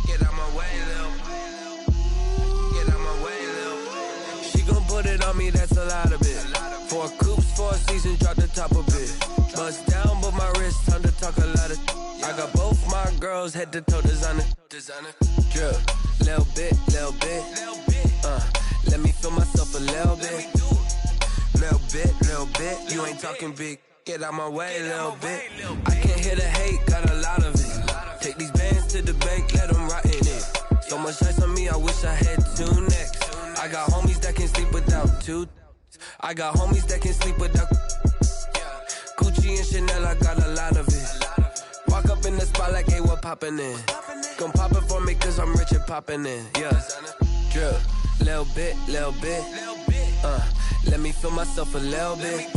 Get out my way, Lil. Get out my way, Lil. She gon' put it on me, that's a lot of it. 4 coops, 4 seasons, drop the top a bit. Bust down, but my wrist, time to talk a lot of. I got both my girls, head to toe designer. Drip, little bit, little bit. Let me feel myself a little bit. Little bit. You ain't talking big. Get out my way, little bit. I can't hear the hate, got a lot of it. Take these bands to the bank, let them rot in it. So much ice on me, I wish I had 2 necks. I got homies that can sleep without 2. I got homies that can sleep without Gucci and Chanel, I got a lot of it. Walk up in the spot like, hey, what poppin' in? Gon' pop it for me cause I'm rich and poppin' in. Yeah, drip, little bit. Let me feel myself a little bit.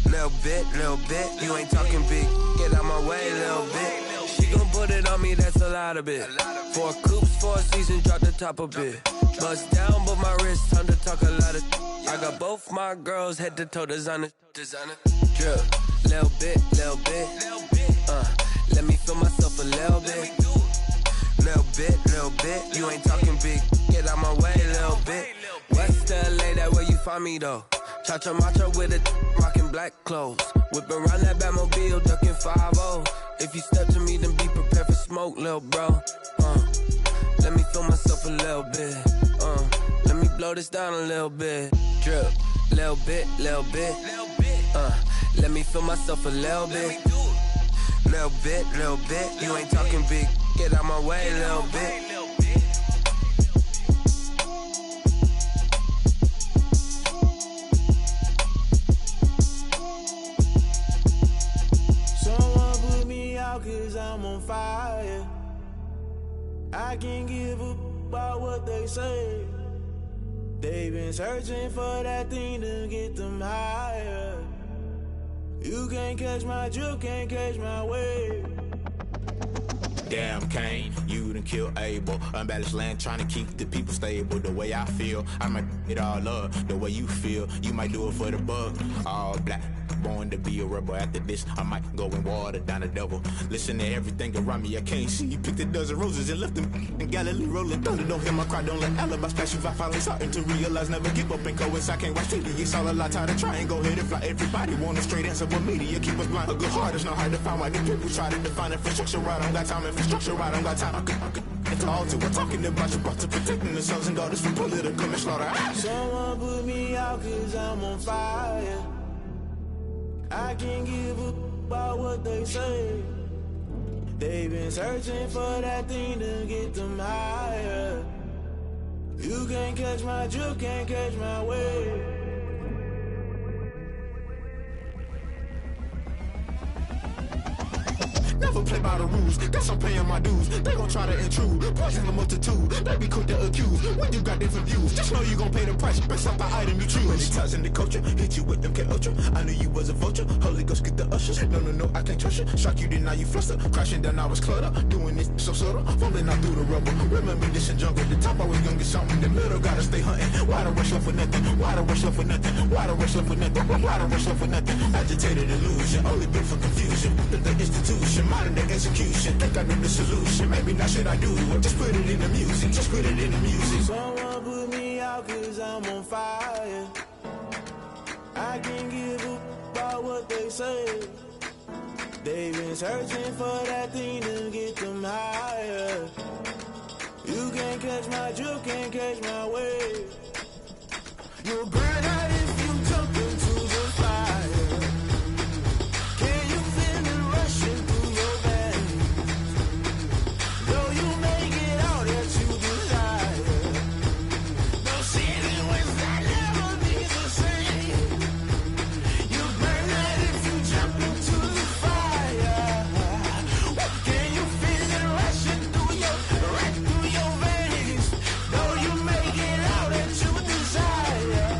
Little bit. You ain't talking big. Get out my way, little bit. She gon' put it on me, that's a lot of it. 4 coops, 4 seasons, drop the top a bit. Bust down, but my wrist, time to talk a lot of. I got both my girls, head to toe designer. Drip, little bit. Let me feel myself a little bit. Little bit. You ain't talking big. Get out my way, little bit. West LA, that where you find me though. Cha-cha matcha with it, rockin' black clothes. Whip around that Batmobile, duckin' 5-0. If you step to me, then be prepared for smoke, lil' bro. Let me feel myself a little bit. Let me blow this down a little bit. Drip, little bit. Let me feel myself a little bit. Little bit. You ain't talking big. Get out my way, little bit. Cause I'm on fire. I can't give up about what they say. They've been searching for that thing to get them higher. You can't catch my drift, can't catch my wave. Damn Kane, you done killed Abel. Unbalanced land trying to keep the people stable. The way I feel, I might it all up. The way you feel, you might do it for the bug. All black, born to be a rebel. After this, I might go and water down the devil. Listen to everything around me, I can't see. Picked a dozen roses and left them in Galilee rolling thunder. Don't hear my cry, don't let alibis pass you. I finally starting to realize, never give up and coincide. Can't watch TV, it's all a lot. Tired of trying, go ahead and fly. Everybody want a straight answer, but media keep us blind. A good heart is not hard to find. Why the people try to define infrastructure right? I don't got time, infrastructure right? I don't got time. I could it's all to we're talking about you, about to protecting the sons and daughters from political and slaughter. Someone put me out cause I'm on fire. I can't give up about what they say. They've been searching for that thing to get them higher. You can't catch my drift, can't catch my wave. Never play by the rules, guess I'm paying my dues. They gon' try to intrude, poison the multitude. They be quick to accuse, when you got different views. Just know you gon' pay the price, based off the item you choose. Many times in the culture, hit you with MK Ultra. I knew you was a vulture, Holy Ghost get the ushers. No, I can't trust you. Shock you, then now you fluster. Crashing down, I was cluttered. Doing this so subtle, fumbling out through the rubble. Remember this in jungle, the top I was young, get something in the middle. Gotta stay hunting. Why the rush left for nothing? Why the rush left for nothing? Why the rush left for nothing? Why the rush left for nothing? Agitated illusion, only built for confusion. The institution, modern day execution. Think I know the solution. Maybe not should I do it? Just put it in the music. Just put it in the music. Someone put me out cause I'm on fire. I can't give up about what they say. They've been searching for that thing to get them higher. You can't catch my drift, can't catch my wave. You'll burn out if you jump into the fire. Can you feel it rushing through your veins? Though you make it all that you desire. No ceiling without never be the same. You burn out if you jump into the fire. Can you feel it rushing through your veins? Though you make it all that you desire.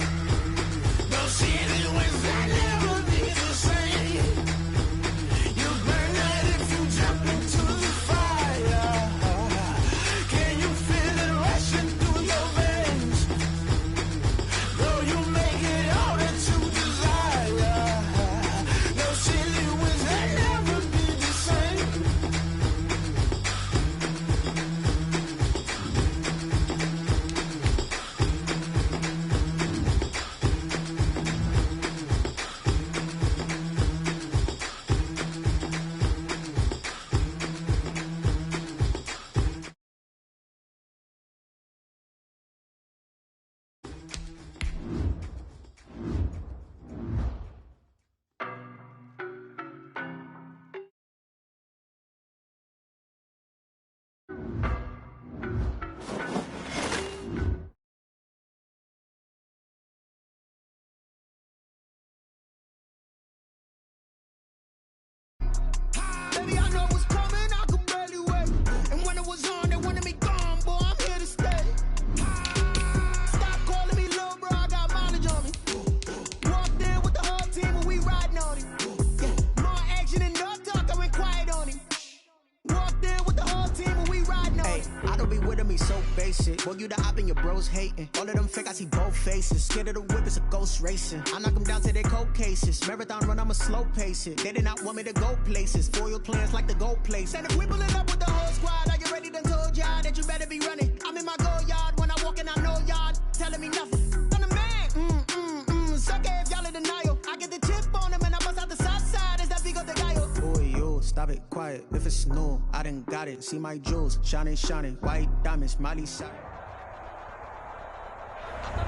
face it. Boy, you the op and your bros hating. All of them fake, I see both faces. Scared of the whip, it's a ghost racing. I knock them down to their cold cases. Marathon run, I'ma slow pace it. They did not want me to go places. Foil plans like the gold place. And if we pulling up with the whole squad, are you ready? Done told y'all that you better be running. I'm in my go yard when I walk in, I know y'all telling me nothing. I'm the man. Suck it if y'all in denial. I get the chip on him and I bust out the south side. Is that Vigo the guy? Boy, yo, stop it, quiet. If it's new, I done got it. See my jewels, shining, white diamonds, Miley side.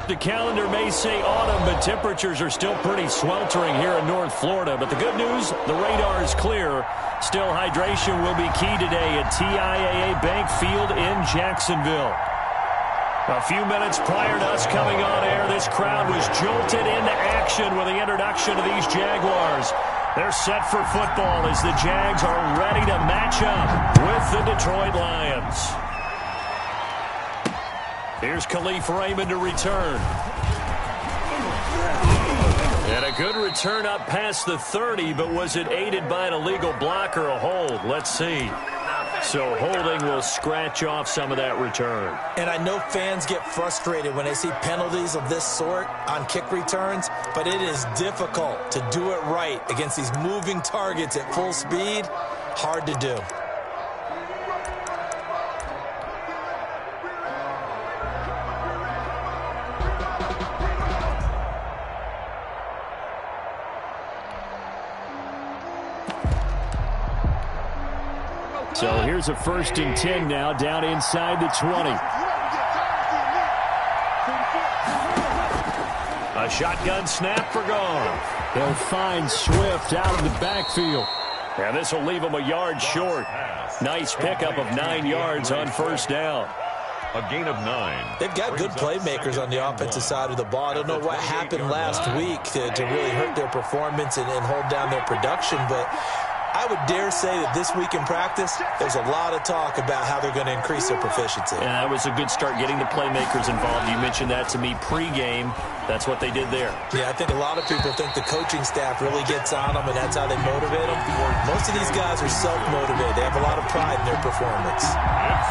The calendar may say autumn, but temperatures are still pretty sweltering here in North Florida. But the good news, the radar is clear. Still, hydration will be key today at TIAA Bank Field in Jacksonville. A few minutes prior to us coming on air, this crowd was jolted into action with the introduction of these Jaguars. They're set for football as the Jags are ready to match up with the Detroit Lions. Here's Khalif Raymond to return. And a good return up past the 30, but was it aided by an illegal block or a hold? Let's see. So holding will scratch off some of that return. And I know fans get frustrated when they see penalties of this sort on kick returns, but it is difficult to do it right against these moving targets at full speed. Hard to do. So here's a 1st and 10 now, down inside the 20. A shotgun snap for gone. They'll find Swift out of the backfield. And this will leave him a yard short. Nice pickup of 9 yards on 1st down. A gain of 9. They've got good playmakers on the offensive side of the ball. I don't know what happened last week to really hurt their performance and hold down their production, but I would dare say that this week in practice, there's a lot of talk about how they're going to increase their proficiency. And that was a good start getting the playmakers involved. You mentioned that to me pregame. That's what they did there. Yeah, I think a lot of people think the coaching staff really gets on them, and that's how they motivate them. Most of these guys are self-motivated. They have a lot of pride in their performance.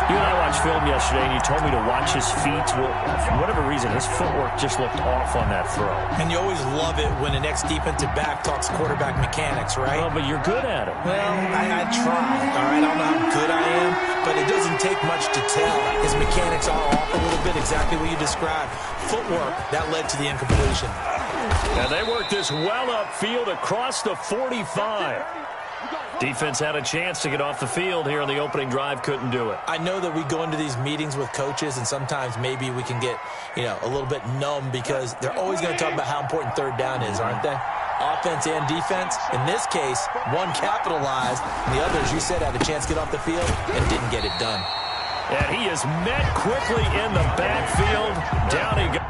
You and I watched film yesterday, and you told me to watch his feet. Well, for whatever reason, his footwork just looked off on that throw. And you always love it when the next defensive back talks quarterback mechanics, right? Well, but you're good at it. Well, I try, all right? I don't know how good I am, but it doesn't take much to tell. His mechanics are off a little bit, exactly what you described. Footwork, that led to the incompletion. And they worked this well upfield across the 45. Defense had a chance to get off the field here on the opening drive, couldn't do it. I know that we go into these meetings with coaches, and sometimes maybe we can get, a little bit numb because they're always going to talk about how important 3rd down is, aren't they? Offense and defense. In this case, one capitalized, and the other, as you said, had a chance to get off the field and didn't get it done. And he is met quickly in the backfield. Down he goes.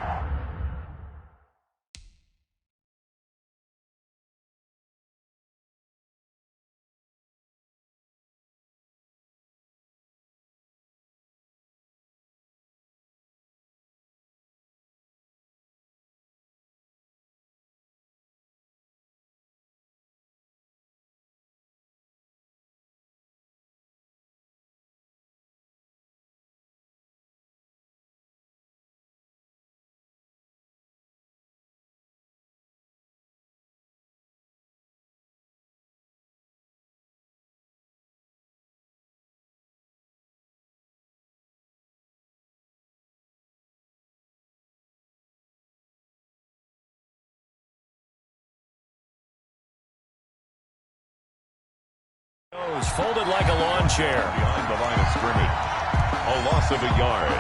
Folded like a lawn chair. Behind the line of scrimmage. A loss of a yard.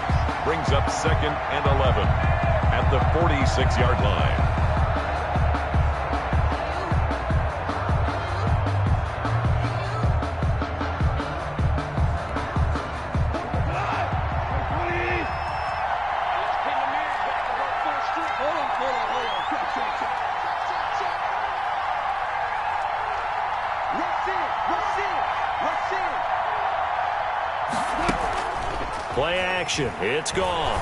Brings up 2nd and 11 at the 46-yard line. Play action. It's gone.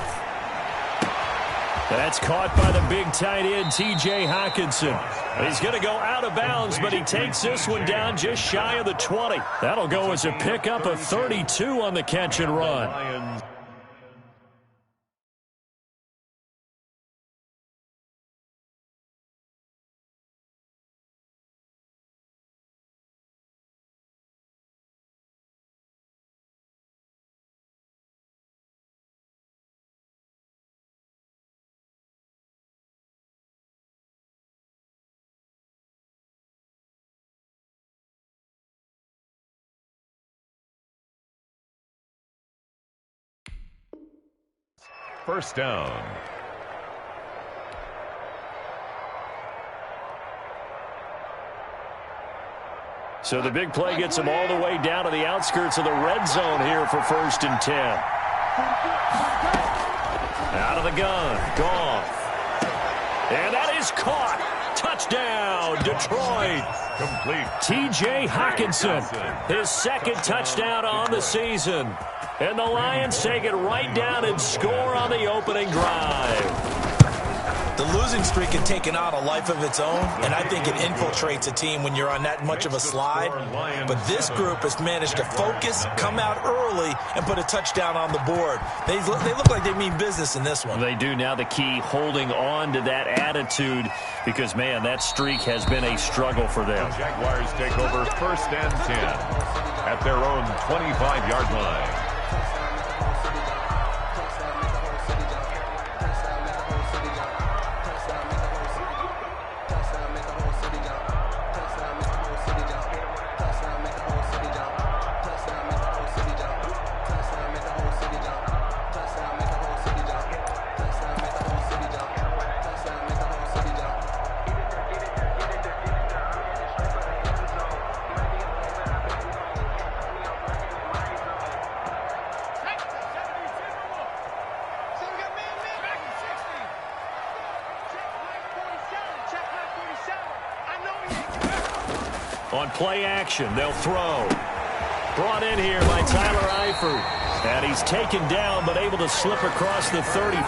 That's caught by the big tight end, T.J. Hockenson. He's going to go out of bounds, but he takes this one down just shy of the 20. That'll go as a pickup of 32 on the catch and run. First down. So the big play gets him all the way down to the outskirts of the red zone here for 1st and 10. Out of the gun, Goff. And that is caught. Touchdown, Detroit. Complete. T.J. Hockenson, his 2nd touchdown on the season. And the Lions take it right down and score on the opening drive. The losing streak had taken on a life of its own, and I think it infiltrates a team when you're on that much of a slide. But this group has managed to focus, come out early, and put a touchdown on the board. They look like they mean business in this one. They do. Now the key, holding on to that attitude, because, man, that streak has been a struggle for them. The Jaguars take over 1st and 10 at their own 25-yard line. On play action, they'll throw. Brought in here by Tyler Eifert. And he's taken down, but able to slip across the 35.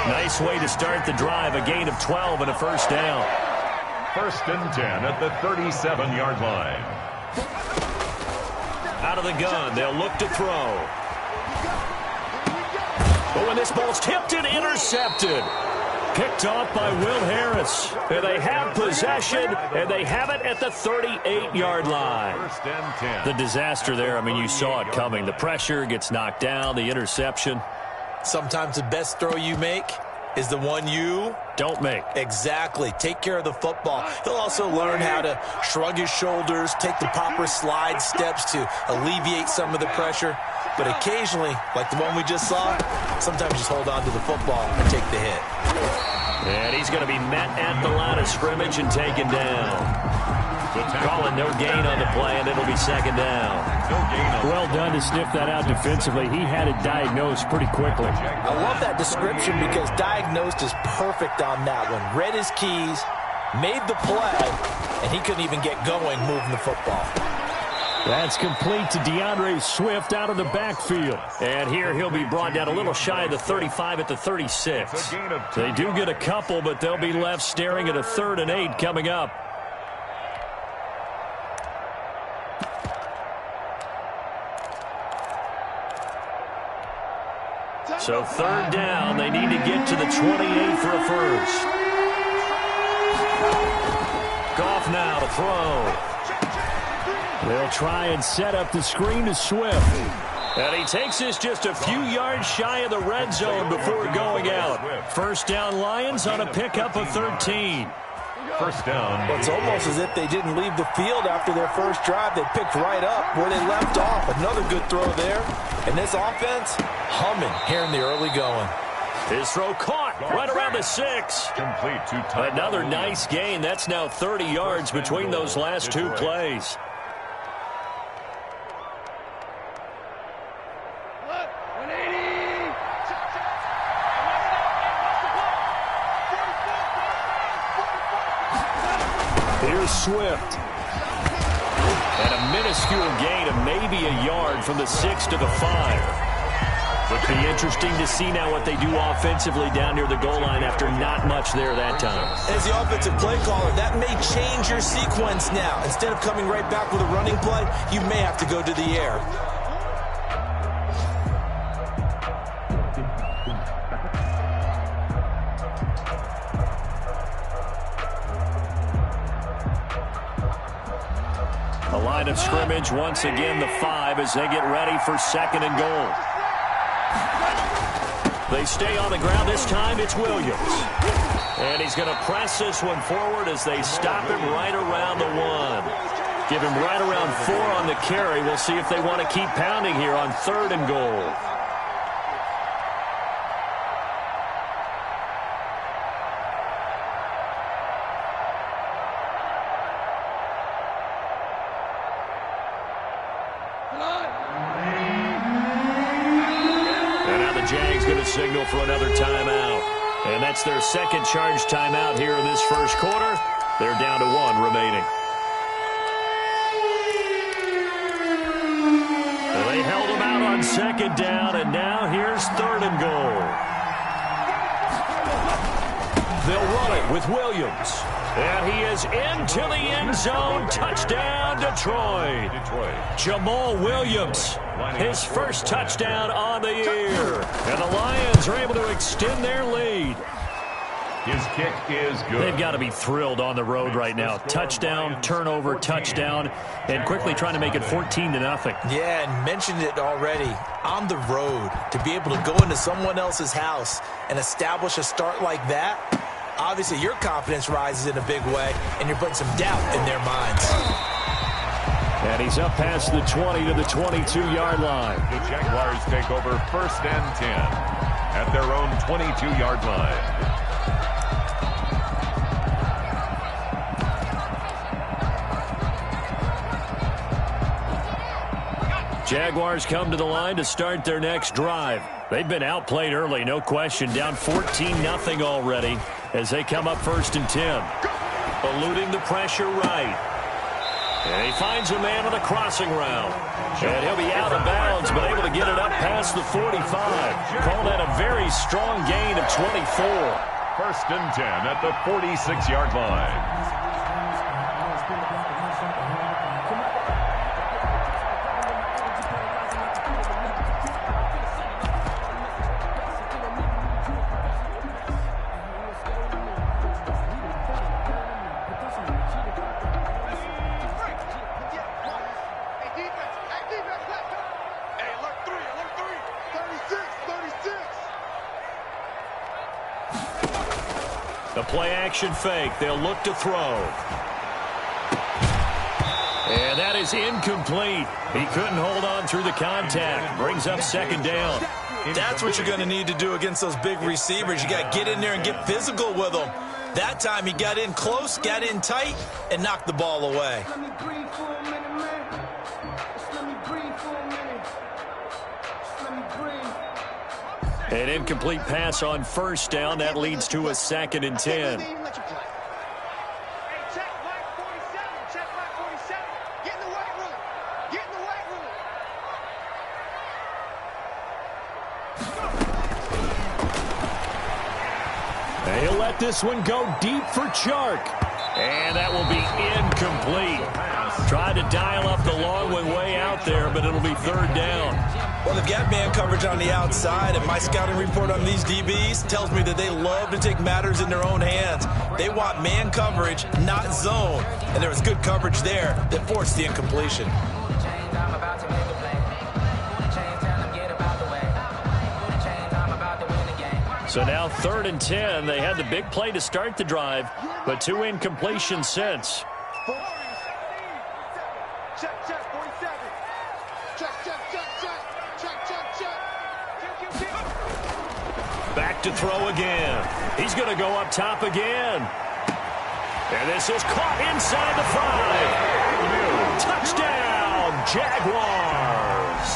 Nice way to start the drive. A gain of 12 and a 1st down. 1st and 10 at the 37-yard line. Out of the gun, they'll look to throw. But when this ball's tipped and intercepted. Picked off by Will Harris. And they have possession, and they have it at the 38-yard line. 1st and 10. The disaster there, I mean, you saw it coming. The pressure gets knocked down, the interception. Sometimes the best throw you make is the one you don't make. Exactly. Take care of the football. He'll also learn how to shrug his shoulders, take the proper slide steps to alleviate some of the pressure. But occasionally, like the one we just saw, sometimes just hold on to the football and take the hit. And he's going to be met at the line of scrimmage and taken down. Calling no gain on the play, and it'll be 2nd down. Well done to sniff that out defensively. He had it diagnosed pretty quickly. I love that description because diagnosed is perfect on that one. Read his keys, made the play, and he couldn't even get going moving the football. That's complete to DeAndre Swift out of the backfield. And here he'll be brought down a little shy of the 35 at the 36. They do get a couple, but they'll be left staring at a 3rd and 8 coming up. So 3rd down, they need to get to the 28 for a 1st. Goff now to throw. They'll try and set up the screen to Swift. And he takes this just a few yards shy of the red zone before going out. 1st down Lions on a pickup of 13. 1st down. Well, it's almost as if they didn't leave the field after their first drive. They picked right up where they left off. Another good throw there. And this offense, humming here in the early going. His throw caught right around the 6. Complete to another nice gain. That's now 30 yards between those last 2 plays. Here's Swift. And a minuscule gain of maybe a yard from the 6 to the 5. Would be interesting to see now what they do offensively down near the goal line after not much there that time. As the offensive play caller, that may change your sequence now. Instead of coming right back with a running play, you may have to go to the air. The line of scrimmage, once again, the 5 as they get ready for 2nd and goal. They stay on the ground. This time it's Williams. And he's going to press this one forward as they stop him right around the 1. Give him right around 4 on the carry. We'll see if they want to keep pounding here on 3rd and goal. And now the Jags going to signal for another timeout. And that's their second charge timeout here in this first quarter. They're down to 1 remaining. They held them out on second down, and now here's 3rd and goal. They'll run it with Williams. And he is into the end zone. Touchdown, Detroit. Jamal Williams, his first touchdown on the year. And the Lions are able to extend their lead. His kick is good. They've got to be thrilled on the road right now. Touchdown, turnover, touchdown, and quickly trying to make it 14-0. Yeah, and mentioned it already. On the road, to be able to go into someone else's house and establish a start like that, obviously your confidence rises in a big way, and you're putting some doubt in their minds. And he's up past the 20 to the 22-yard line. The Jaguars take over 1st and 10 at their own 22-yard line. Jaguars come to the line to start their next drive. They've been outplayed early, no question. Down 14-0 already as they come up 1st and 10. Eluding the pressure right. And he finds a man on a crossing route. And he'll be out of bounds, but able to get it up past the 45. Call that a very strong gain of 24. 1st and 10 at the 46-yard line. The play-action fake. They'll look to throw. And that is incomplete. He couldn't hold on through the contact. Brings up 2nd down. That's what you're going to need to do against those big receivers. You got to get in there and get physical with them. That time he got in close, got in tight, and knocked the ball away. An incomplete pass on 1st down. That leads to a 2nd and 10. He'll let this one go deep for Chark. And that will be incomplete. Tried to dial up the long one way out there, but it'll be 3rd down. Well, they've got man coverage on the outside, and my scouting report on these DBs tells me that they love to take matters in their own hands. They want man coverage, not zone. And there was good coverage there that forced the incompletion. So now 3rd and 10. They had the big play to start the drive, but 2 incompletions since. Back to throw again. He's going to go up top again. And this is caught inside the 5. Touchdown, Jaguars.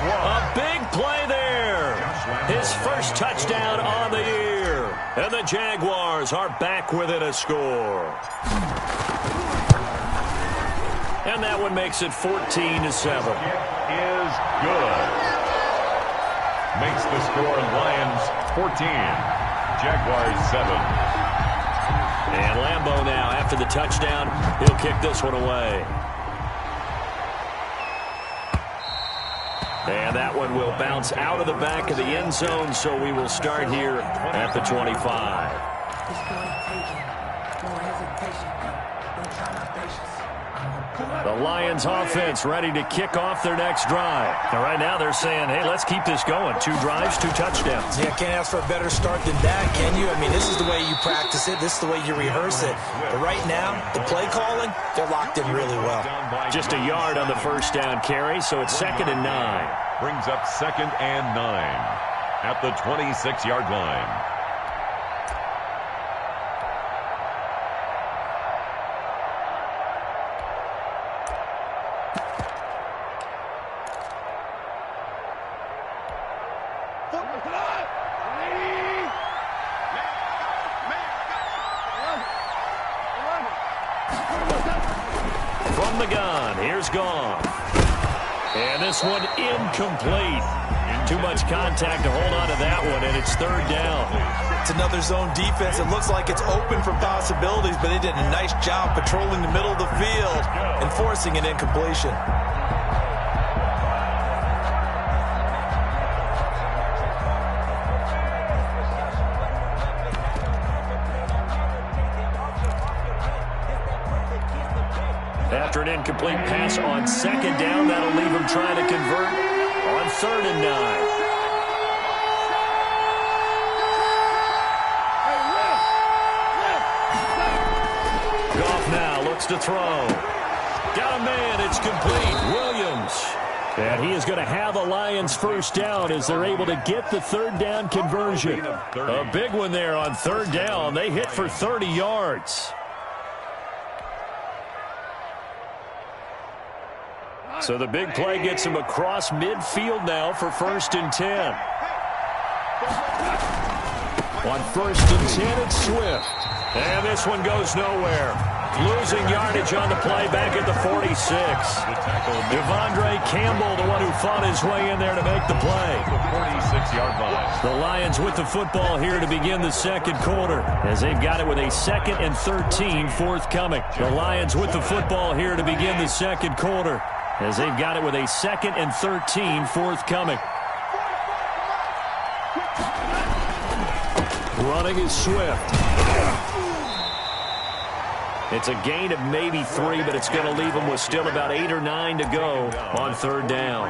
A big play there. His first touchdown on the year. And the Jaguars are back within a score. And that one makes it 14-7. Is good. Makes the score Lions 14, Jaguars 7. And Lambeau now, after the touchdown, he'll kick this one away. And that one will bounce out of the back of the end zone, so we will start here at the 25. The Lions offense ready to kick off their next drive. And right now they're saying, hey, let's keep this going. 2 drives, 2 touchdowns. Yeah, can't ask for a better start than that, can you? I mean, this is the way you practice it. This is the way you rehearse it. But right now, the play calling, they're locked in really well. Just a yard on the 1st down carry, so it's 2nd and 9. Brings up 2nd and 9 at the 26-yard line. the gun. Here's Goff. And this one incomplete. Too much contact to hold on to that one, and it's third down. It's another zone defense. It looks like it's open for possibilities, but they did a nice job patrolling the middle of the field and forcing an incompletion. After an incomplete pass on second down, that'll leave him trying to convert on 3rd and 9. Goff now looks to throw. Got a man, it's complete. Williams. And he is going to have a Lions first down as they're able to get the 3rd down conversion. A big one there on 3rd down. They hit for 30 yards. So the big play gets him across midfield now for 1st and 10. On 1st and 10, it's Swift. And this one goes nowhere. Losing yardage on the play back at the 46. Devondre Campbell, the one who fought his way in there to make the play. The 46-yard line. The Lions with the football here to begin the second quarter as they've got it with a 2nd and 13 forthcoming. The Lions with the football here to begin the second quarter as they've got it with a 2nd and 13 forthcoming. Running is Swift. It's a gain of maybe 3, but it's going to leave them with still about 8 or 9 to go on 3rd down.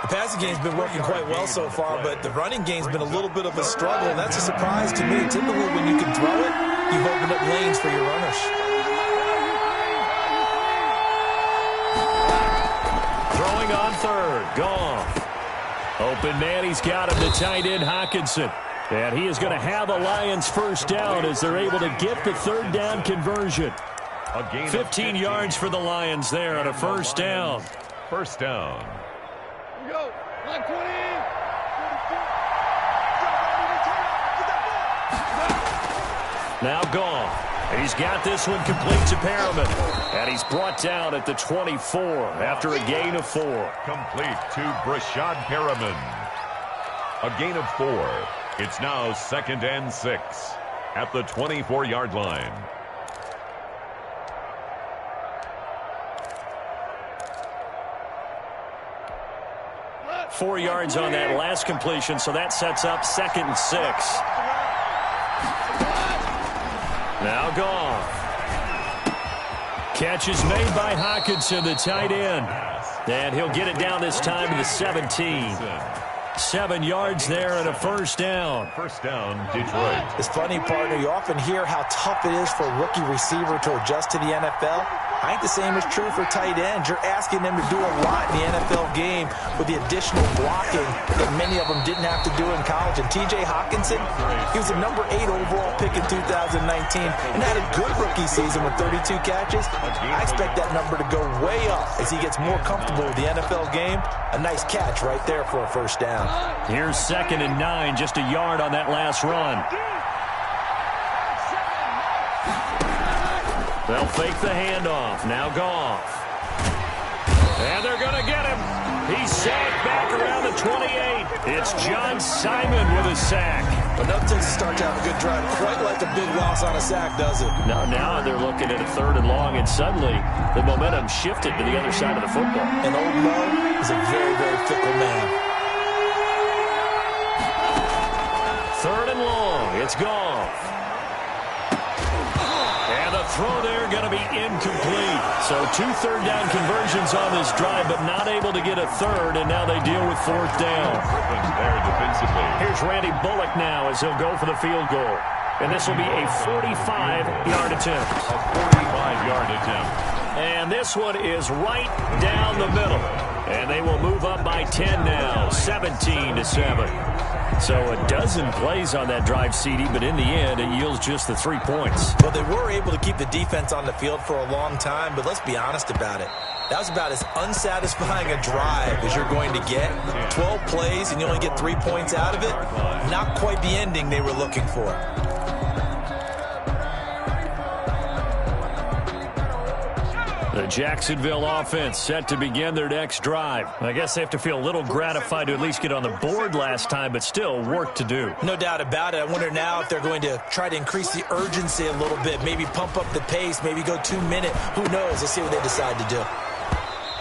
The passing game's been working quite well so far, but the running game's been a little bit of a struggle, and that's a surprise to me. Typically, when you can throw it, you've opened up lanes for your runners. Throwing on 3rd, Goff. Open man, he's got him, the tight end Hockenson. And he is going to have a Lions first down as they're able to get the 3rd down conversion. 15 yards for the Lions there on a first down. First down. Here we go. Line 20. Now Goff. He's got this one complete to Perriman. And he's brought down at the 24 after a gain of 4. Complete to Brashad Perriman. A gain of 4. It's now 2nd and 6 at the 24-yard line. Four yards on that last completion, so that sets up 2nd and 6. Now Goff. Catch is made by Hockenson, the tight end. And he'll get it down this time to the 17. 7 yards there and a first down. First down, Detroit. It's funny, partner. You often hear how tough it is for a rookie receiver to adjust to the NFL. I think the same is true for tight ends. You're asking them to do a lot in the NFL game with the additional blocking that many of them didn't have to do in college. And T.J. Hockenson, he was a number 8 overall pick in 2019 and had a good rookie season with 32 catches. I expect that number to go way up as he gets more comfortable with the NFL game. A nice catch right there for a first down. Here's 2nd and 9, just a yard on that last run. They'll fake the handoff. Now Goff. And they're going to get him. He's sacked back around the 28. It's John Simon with a sack. But nothing to start to have a good drive. Quite like a big loss on a sack, does it? Now they're looking at a 3rd and long, and suddenly the momentum shifted to the other side of the football. And old Mo is a very, very fickle man. 3rd and long. It's Goff. And the throw there going to be incomplete. So 2 third down conversions on this drive, but not able to get a 3rd, and now they deal with 4th down. There defensively. Here's Randy Bullock now as he'll go for the field goal. And this will be a 45-yard attempt. A 45-yard attempt. And this one is right down the middle. And they will move up by 10 now, 17-7. So a dozen plays on that drive, CD, but in the end, it yields just the 3 points. Well, they were able to keep the defense on the field for a long time, but let's be honest about it. That was about as unsatisfying a drive as you're going to get. 12 plays, and you only get 3 points out of it. Not quite the ending they were looking for. The Jacksonville offense set to begin their next drive. I guess they have to feel a little gratified to at least get on the board last time, but still work to do. No doubt about it. I wonder now if they're going to try to increase the urgency a little bit, maybe pump up the pace, maybe go 2 minute. Who knows? Let's see what they decide to do.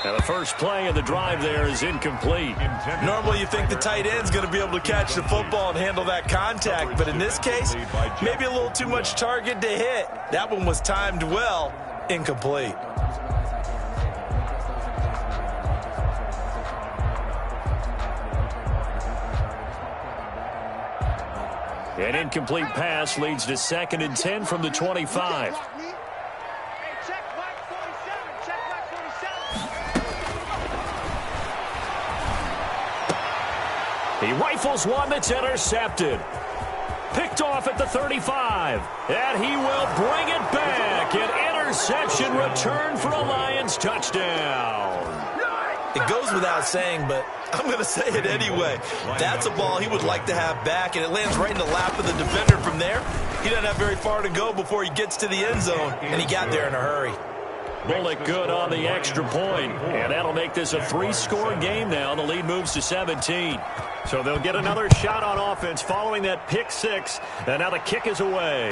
And the first play of the drive there is incomplete. Normally you think the tight end's going to be able to catch the football and handle that contact, but in this case, maybe a little too much target to hit. That one was timed well, incomplete. An incomplete pass leads to 2nd and 10 from the 25. He rifles one that's intercepted. Picked off at the 35. And he will bring it back. An interception return for a Lions touchdown. It goes without saying, but I'm going to say it anyway. That's a ball he would like to have back, and it lands right in the lap of the defender from there. He doesn't have very far to go before he gets to the end zone, and he got there in a hurry. Bullock good on the extra point, and that'll make this a 3-score game now. The lead moves to 17. So they'll get another shot on offense following that pick 6, and now the kick is away.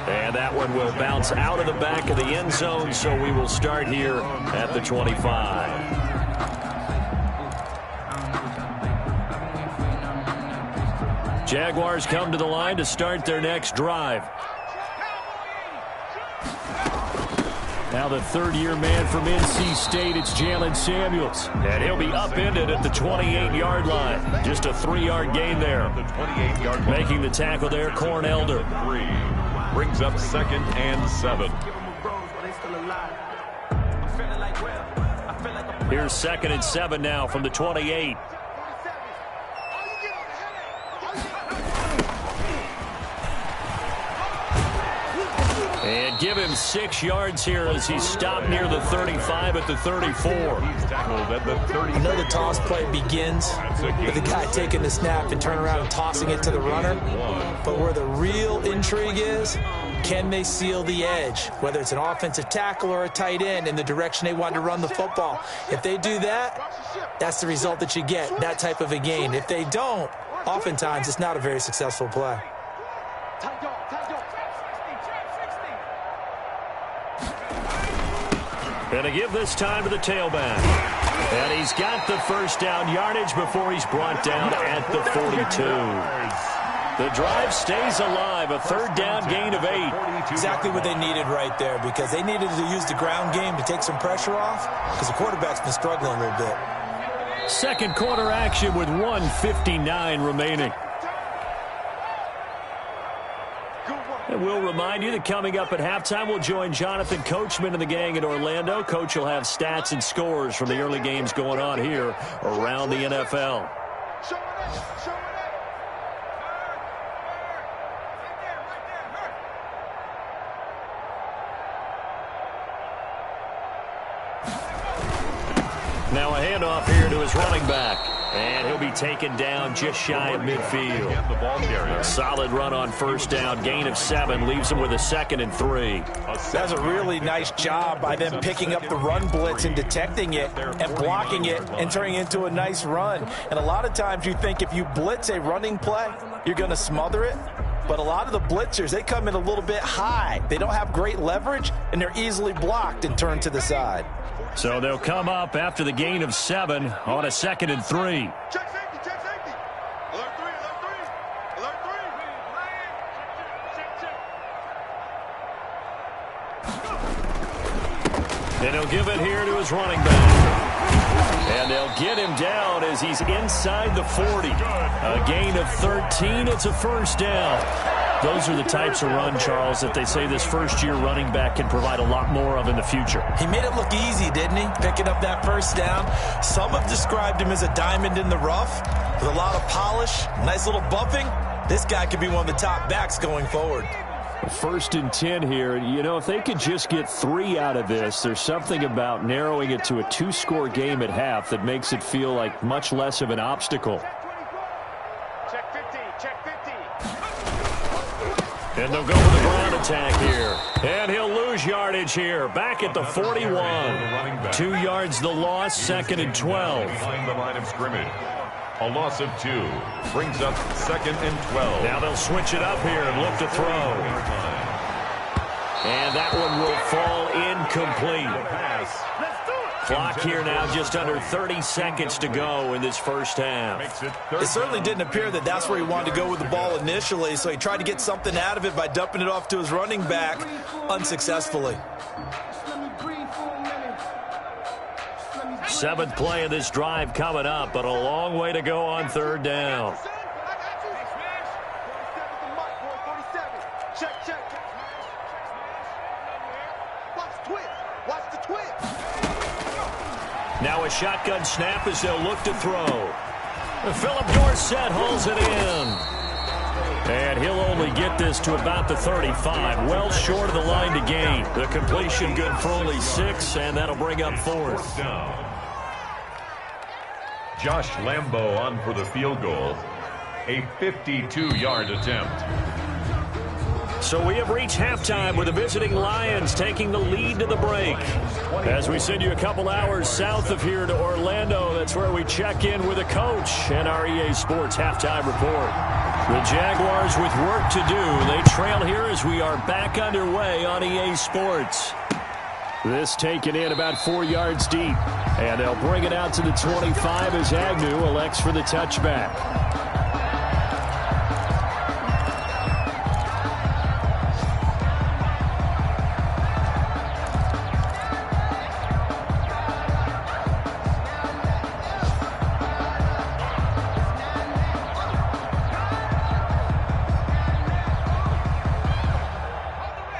And that one will bounce out of the back of the end zone, so we will start here at the 25. Jaguars come to the line to start their next drive. Now the third-year man from NC State, it's Jalen Samuels. And he'll be upended at the 28-yard line. Just a 3-yard gain there. Making the tackle there, Corn Elder. Brings up 2nd and 7. Here's 2nd and 7 now from the 28. And give him 6 yards here as he's stopped near the 35 at the 34. He's tackled at the 30. I know the toss play begins with the guy taking the snap and turning around and tossing it to the runner. But where the real intrigue is, can they seal the edge? Whether it's an offensive tackle or a tight end in the direction they want to run the football. If they do that, that's the result that you get, that type of a gain. If they don't, oftentimes it's not a very successful play. And to give this time to the tailback. And he's got the first down yardage before he's brought down at the 42. The drive stays alive, a 3rd down gain of 8. Exactly what they needed right there, because they needed to use the ground game to take some pressure off, because the quarterback's been struggling a little bit. Second quarter action with 1:59 remaining. And we'll remind you that coming up at halftime, we'll join Jonathan Coachman and the gang in Orlando. Coach will have stats and scores from the early games going on here around the NFL. Now a handoff here to his running back. And he'll be taken down just shy of midfield. A solid run on first down. Gain of 7 leaves him with a 2nd and 3. That's a really nice job by them picking up the run blitz and detecting it and blocking it and turning it into a nice run. And a lot of times you think if you blitz a running play, you're going to smother it. But a lot of the blitzers, they come in a little bit high. They don't have great leverage, and they're easily blocked and turned to the side. So they'll come up after the gain of 7 on a 2nd and 3. Check safety, check safety. Alert 3, alert 3. Alert 3. And he'll give it here to his running back. And they'll get him down as he's inside the 40. A gain of 13. It's a first down. Those are the types of run, Charles, that they say this first-year running back can provide a lot more of in the future. He made it look easy, didn't he? Picking up that first down. Some have described him as a diamond in the rough with a lot of polish, nice little bumping. This guy could be one of the top backs going forward. 1st and 10 here. You know, if they could just get 3 out of this, there's something about narrowing it to a 2-score game at half that makes it feel like much less of an obstacle. Check 50, check 50. And they'll go with the ground attack here. And he'll lose lose yardage here. Back at the 41. 2 yards the loss, 2nd and 12. Behind the line of scrimmage. A loss of 2 brings up 2nd and 12. Now they'll switch it up here and look to throw. And that one will fall incomplete. Clock here now, just under 30 seconds to go in this first half. It certainly didn't appear that that's where he wanted to go with the ball initially, so he tried to get something out of it by dumping it off to his running back unsuccessfully. 7th play of this drive coming up, but a long way to go on 3rd down. Now a shotgun snap as they'll look to throw. Philip Dorsett hauls it in. And he'll only get this to about the 35, well short of the line to gain. The completion good for only 6, and that'll bring up 4th down. Josh Lambo on for the field goal. A 52-yard attempt. So we have reached halftime with the visiting Lions taking the lead to the break. As we send you a couple hours south of here to Orlando, that's where we check in with a coach and our EA Sports halftime report. The Jaguars with work to do. They trail here as we are back underway on EA Sports. This taken in about 4 yards deep. And they'll bring it out to the 25 as Agnew elects for the touchback.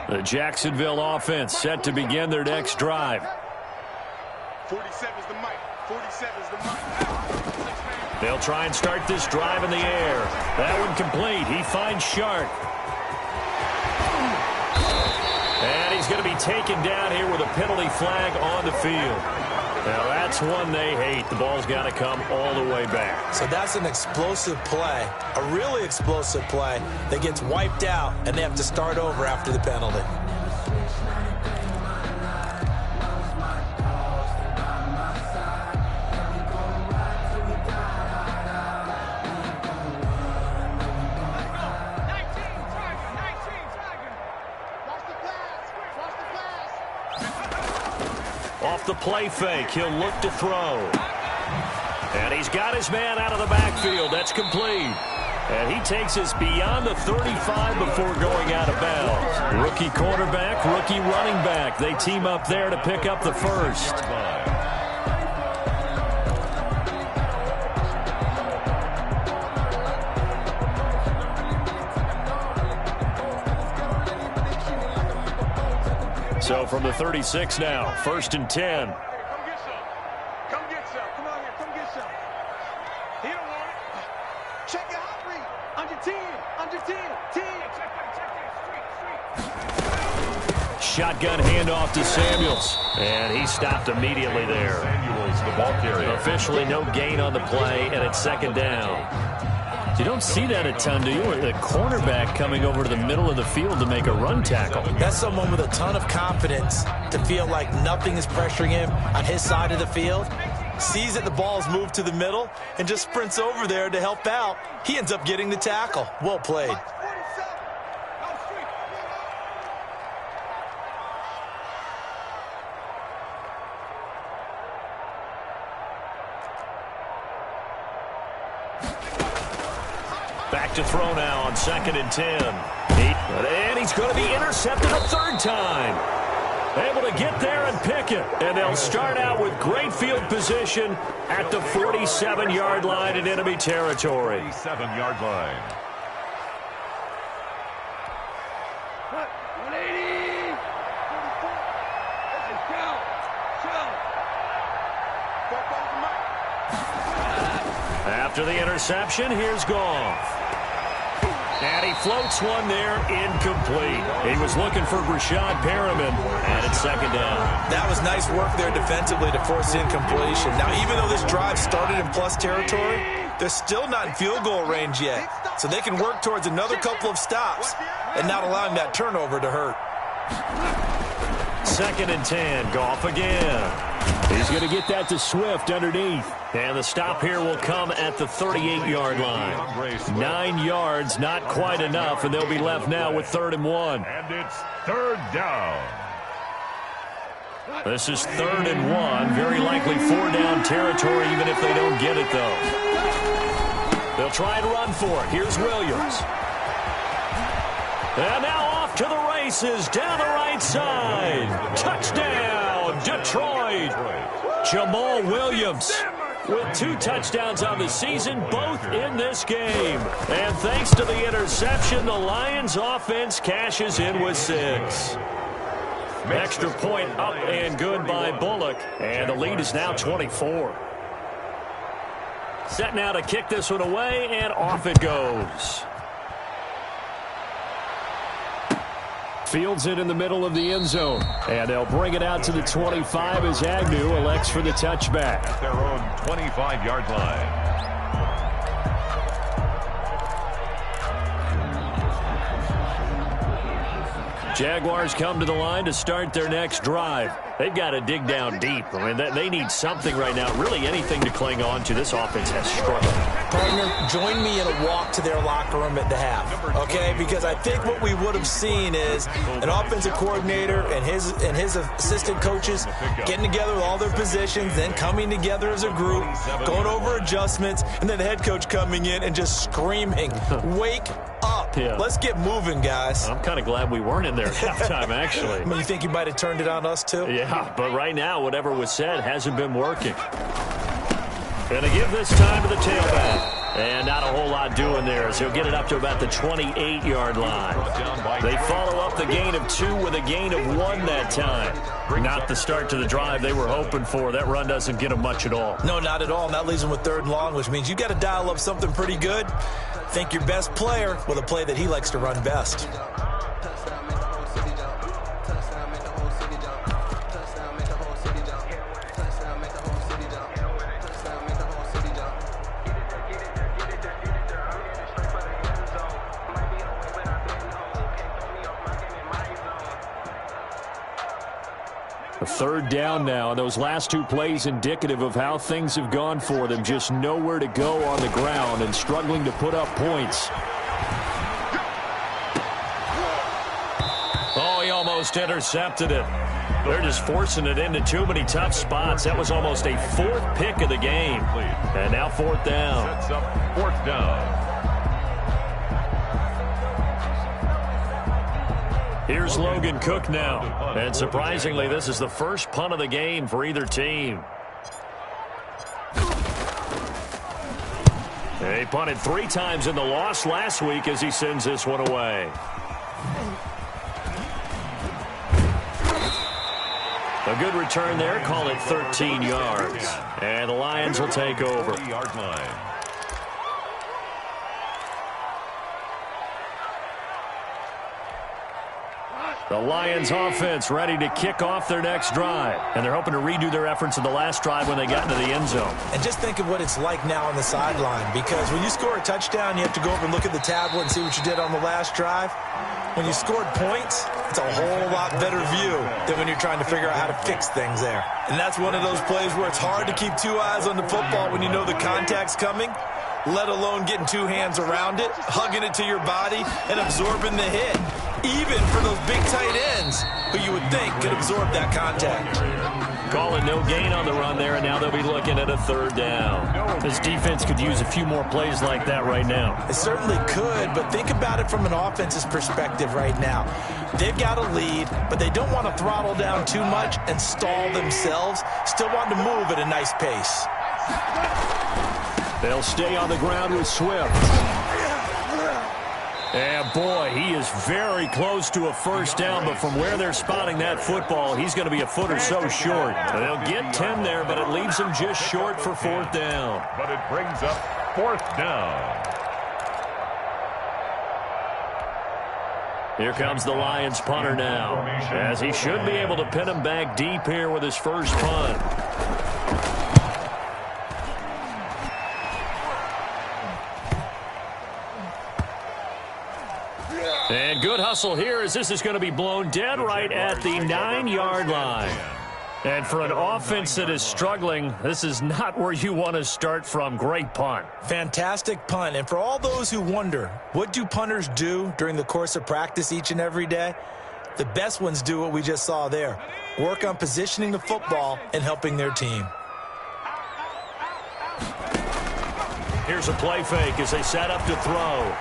The Jacksonville offense set to begin their next drive. 47's the mic. 47's the mic. They'll try and start this drive in the air. That one complete. He finds Shark. And he's going to be taken down here with a penalty flag on the field. Now that's one they hate. The ball's got to come all the way back. So that's an explosive play, a really explosive play that gets wiped out, and they have to start over after the penalty. Off the play fake, he'll look to throw. And he's got his man out of the backfield. That's complete. And he takes us beyond the 35 before going out of bounds. Rookie quarterback, rookie running back. They team up there to pick up the first. So from the 36 now, 1st and 10. Come get some. Come get some. Come on here. Come get some. He don't want it. Check your hot read. Under 10. Under 10. 10. Check. Shotgun handoff to Samuels. And he stopped immediately there. Samuels, the ball carrier. Officially no gain on the play, and it's 2nd down. You don't see that a ton, do you? The cornerback coming over to the middle of the field to make a run tackle. That's someone with a ton of confidence to feel like nothing is pressuring him on his side of the field. Sees that the ball's moved to the middle and just sprints over there to help out. He ends up getting the tackle. Well played. Back to throw now on 2nd and 10. And he's going to be intercepted a 3rd time. Able to get there and pick it. And they'll start out with great field position at the 47-yard line in enemy territory. 47-yard line. 180. After the interception, here's Goff. And he floats one there, incomplete. He was looking for Rashad Perriman, and it's 2nd down. That was nice work there defensively to force incompletion. Now, even though this drive started in plus territory, they're still not in field goal range yet. So they can work towards another couple of stops and not allowing that turnover to hurt. 2nd and 10. Goff again. He's going to get that to Swift underneath. And the stop here will come at the 38-yard line. 9 yards, not quite enough, and they'll be left now with 3rd and 1. And it's 3rd down. This is 3rd and 1. Very likely 4-down territory, even if they don't get it, though. They'll try and run for it. Here's Williams. And now off to the races down the right side. Touchdown, Detroit. Jamal Williams with 2 touchdowns on the season, both in this game. And thanks to the interception, the Lions offense cashes in with 6. Extra point up and good by Bullock. And the lead is now 24. Set now to kick this one away, and off it goes. Fields it in the middle of the end zone. And they'll bring it out to the 25 as Agnew elects for the touchback. At their own 25-yard line. Jaguars come to the line to start their next drive. They've got to dig down deep. I mean, they need something right now, really anything to cling on to. This offense has struggled. Partner, join me in a walk to their locker room at the half, okay? Because I think what we would have seen is an offensive coordinator and his assistant coaches getting together with all their positions, then coming together as a group, going over adjustments, and then the head coach coming in and just screaming, "Wake up. Yeah. Let's get moving, guys." I'm kind of glad we weren't in there at halftime, actually. I mean, you think you might have turned it on us, too? Yeah, but right now, whatever was said hasn't been working. Going to give this time to the tailback. And not a whole lot doing there, as he'll get it up to about the 28-yard line. They follow up the gain of 2 with a gain of 1 that time. Not the start to the drive they were hoping for. That run doesn't get them much at all. No, not at all. And that leaves them with 3rd and long, which means you got to dial up something pretty good. Think your best player with a play that he likes to run best. A 3rd down now, and those last 2 plays indicative of how things have gone for them. Just nowhere to go on the ground and struggling to put up points. Oh, he almost intercepted it. They're just forcing it into too many tough spots. That was almost a 4th pick of the game. And now 4th down. Sets up 4th down. Here's Logan Cook now. And surprisingly, this is the first punt of the game for either team. He punted 3 times in the loss last week as he sends this one away. A good return there. Call it 13 yards. And the Lions will take over. 30-yard line. The Lions offense ready to kick off their next drive. And they're hoping to redo their efforts in the last drive when they got into the end zone. And just think of what it's like now on the sideline, because when you score a touchdown, you have to go over and look at the tablet and see what you did on the last drive. When you scored points, it's a whole lot better view than when you're trying to figure out how to fix things there. And that's one of those plays where it's hard to keep 2 eyes on the football when you know the contact's coming, let alone getting 2 hands around it, hugging it to your body, and absorbing the hit. Even for those big tight ends who you would think could absorb that contact. Calling no gain on the run there, and now they'll be looking at a 3rd down. This defense could use a few more plays like that right now. It certainly could, but think about it from an offense's perspective right now. They've got a lead, but they don't want to throttle down too much and stall themselves. Still want to move at a nice pace. They'll stay on the ground with Swift. And, boy, he is very close to a 1st down, but from where they're spotting that football, he's going to be a foot or so short. They'll get 10 there, but it leaves him just short for 4th down. But it brings up 4th down. Here comes the Lions punter now, as he should be able to pin him back deep here with his first punt. And good hustle here as this is going to be blown dead right at the 9-yard line. And for an offense that is struggling, this is not where you want to start from. Great punt. Fantastic punt. And for all those who wonder, what do punters do during the course of practice each and every day? The best ones do what we just saw there. Work on positioning the football and helping their team. Here's a play fake as they set up to throw.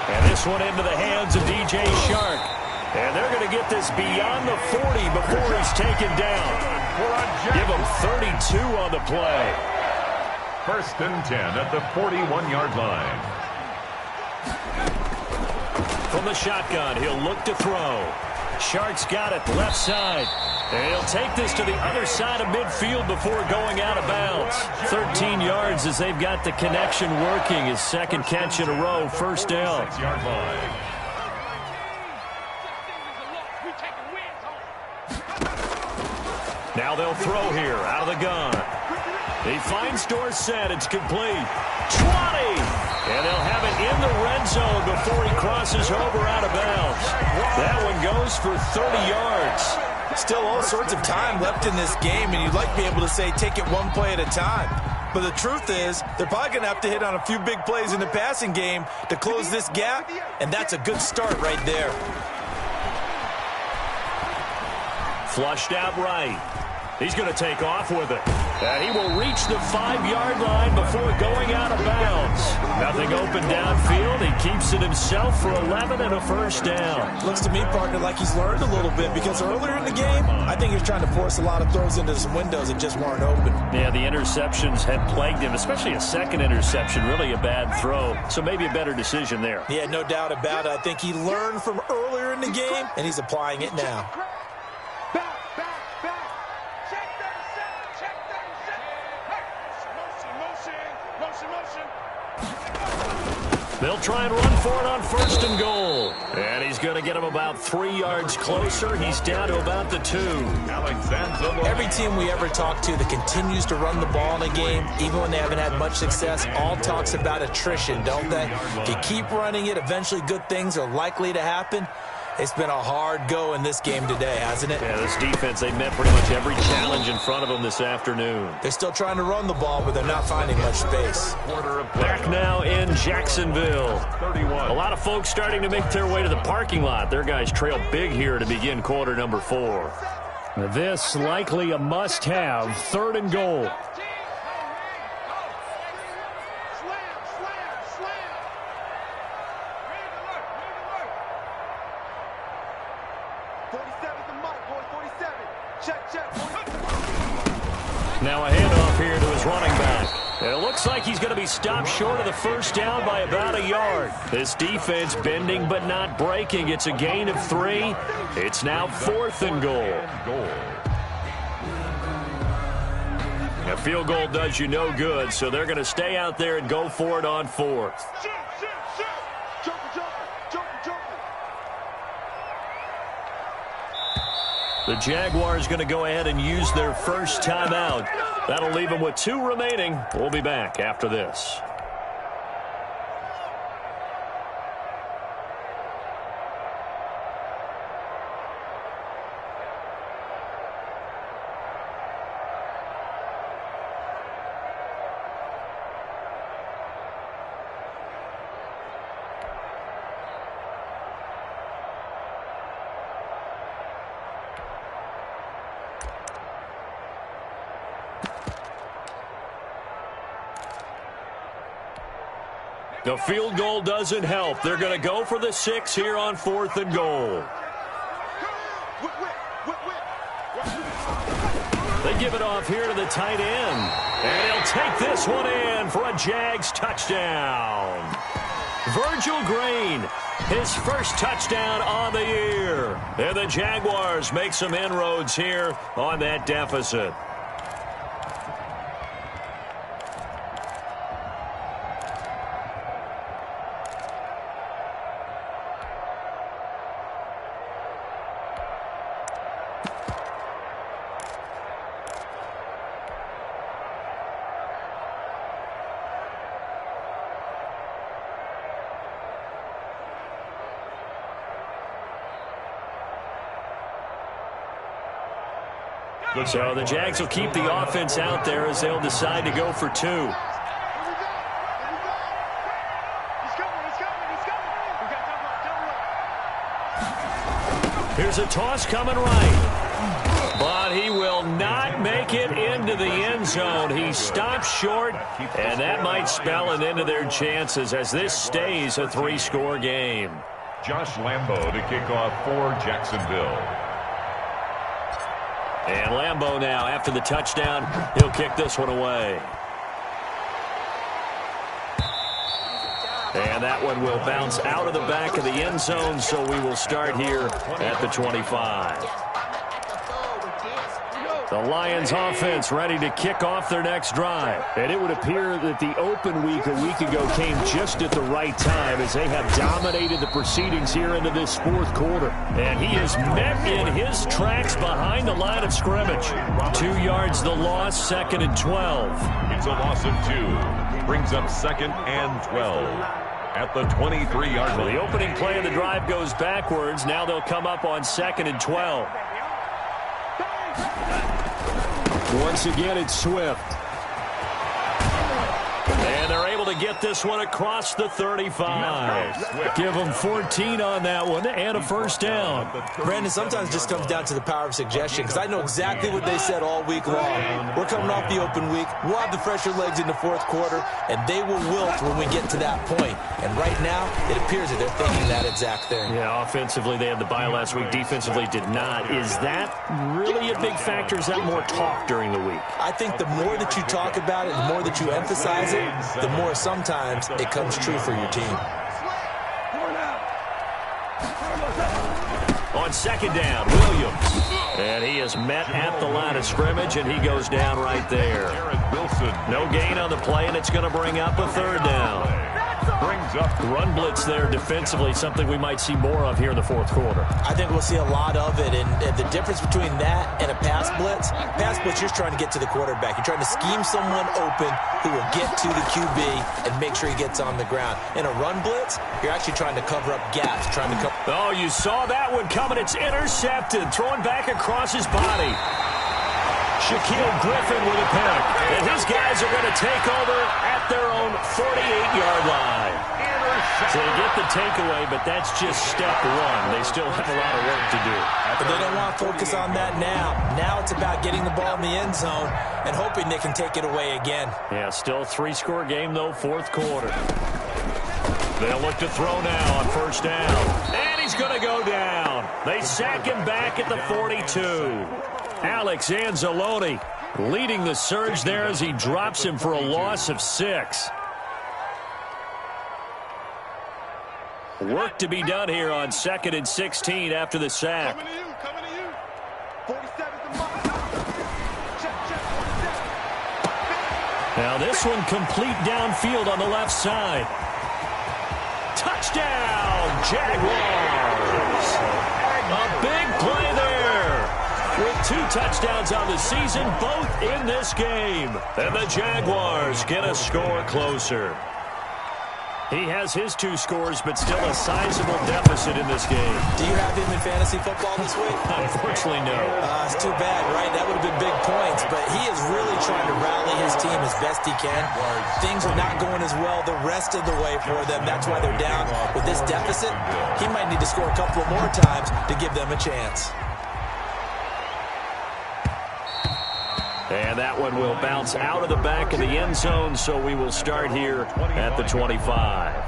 And this one into the hands of DJ Shark. And they're going to get this beyond the 40 before he's taken down. Give him 32 on the play. 1st and 10 at the 41-yard line. From the shotgun, he'll look to throw. Shark's got it left side. And he'll take this to the other side of midfield before going out of bounds. 13 yards as they've got the connection working. His second catch in a row, first down. 6-yard line. Now they'll throw here out of the gun. He finds Dorsett. It's complete. 20! And they'll have it in the red zone before he crosses over out of bounds. That one goes for 30 yards. Still all sorts of time left in this game, and you'd like to be able to say take it one play at a time. But the truth is, they're probably going to have to hit on a few big plays in the passing game to close this gap, and that's a good start right there. Flushed out right. He's going to take off with it. And he will reach the 5-yard line before going out of bounds. Nothing open downfield. He keeps it himself for 11 and a first down. Looks to me, partner, like he's learned a little bit because earlier in the game, I think he was trying to force a lot of throws into some windows that just weren't open. Yeah, the interceptions had plagued him, especially a second interception, really a bad throw. So maybe a better decision there. Yeah, no doubt about it. I think he learned from earlier in the game, and he's applying it now. They'll try and run for it on 1st and goal. And he's going to get him about 3 yards closer. He's down to about the 2. Every team we ever talk to that continues to run the ball in a game, even when they haven't had much success, all talks about attrition, don't they? If you keep running it, eventually good things are likely to happen. It's been a hard go in this game today, hasn't it? Yeah, this defense, they met pretty much every challenge in front of them this afternoon. They're still trying to run the ball, but they're not finding much space. Back now in Jacksonville. A lot of folks starting to make their way to the parking lot. Their guys trail big here to begin quarter number 4. This likely a must-have, 3rd and goal. Now a handoff here to his running back. And it looks like he's going to be stopped short of the first down by about a yard. This defense bending but not breaking. It's a gain of 3. It's now 4th and goal. A field goal does you no good, so they're going to stay out there and go for it on 4th. The Jaguars going to go ahead and use their first timeout. That'll leave them with 2 remaining. We'll be back after this. The field goal doesn't help. They're going to go for the 6 here on 4th and goal. They give it off here to the tight end. And he'll take this one in for a Jags touchdown. Virgil Green, his first touchdown on the year. And the Jaguars make some inroads here on that deficit. So the Jags will keep the offense out there as they'll decide to go for 2. Here's a toss coming right. But he will not make it into the end zone. He stops short, and that might spell an end to their chances as this stays a 3-score game. Josh Lambo to kick off for Jacksonville. And Lambo now, after the touchdown, he'll kick this one away. And that one will bounce out of the back of the end zone, so we will start here at the 25. The Lions offense ready to kick off their next drive. And it would appear that the open week a week ago came just at the right time as they have dominated the proceedings here into this fourth quarter. And he is met in his tracks behind the line of scrimmage. 2 yards the loss, 2nd and 12. It's a loss of 2. Brings up 2nd and 12 at the 23-yard line. The opening play of the drive goes backwards. Now they'll come up on 2nd and 12. Once again, it's Swift. And they're able to get this one across the 35. Give them 14 on that one and a first down. Brandon, sometimes it just comes down to the power of suggestion because I know exactly what they said all week long. We're coming off the open week. We'll have the fresher legs in the fourth quarter, and they will wilt when we get to that point. And right now, it appears that they're thinking that exact thing. Yeah, offensively, they had the bye last week. Defensively, did not. Is that really a big factor? Is that more talk during the week? I think the more that you talk about it, the more that you emphasize it, the more sometimes it comes true for your team. On 2nd down, Williams. And he is met at the line of scrimmage, and he goes down right there. No gain on the play, and it's going to bring up a 3rd down. Brings up run blitz there defensively, something we might see more of here in the fourth quarter. I think we'll see a lot of it, and the difference between that and a pass blitz, you're just trying to get to the quarterback. You're trying to scheme someone open who will get to the QB and make sure he gets on the ground. In a run blitz, you're actually trying to cover up gaps, trying to cover. Oh, you saw that one coming. It's intercepted, thrown back across his body. Shaquille Griffin with a pick. And his guys are going to take over at their own 48-yard line. So they get the takeaway, but that's just step one. They still have a lot of work to do. But they don't want to focus on that now. Now it's about getting the ball in the end zone and hoping they can take it away again. Yeah, still a 3-score game, though, fourth quarter. They'll look to throw now on 1st down. And he's going to go down. They sack him back at the 42. Alex Anzalone leading the surge there as he drops him for a loss of 6. Work to be done here on 2nd and 16 after the sack. Coming to you. 47's the mark. Now this one complete downfield on the left side. Touchdown, Jaguars. A big play there. With 2 touchdowns on the season, both in this game. And the Jaguars get a score closer. He has his 2 scores, but still a sizable deficit in this game. Do you have him in fantasy football this week? Unfortunately, no. It's too bad, right? That would have been big points, but he is really trying to rally his team as best he can. Things are not going as well the rest of the way for them. That's why they're down. With this deficit, he might need to score a couple of more times to give them a chance. And that one will bounce out of the back of the end zone, so we will start here at the 25.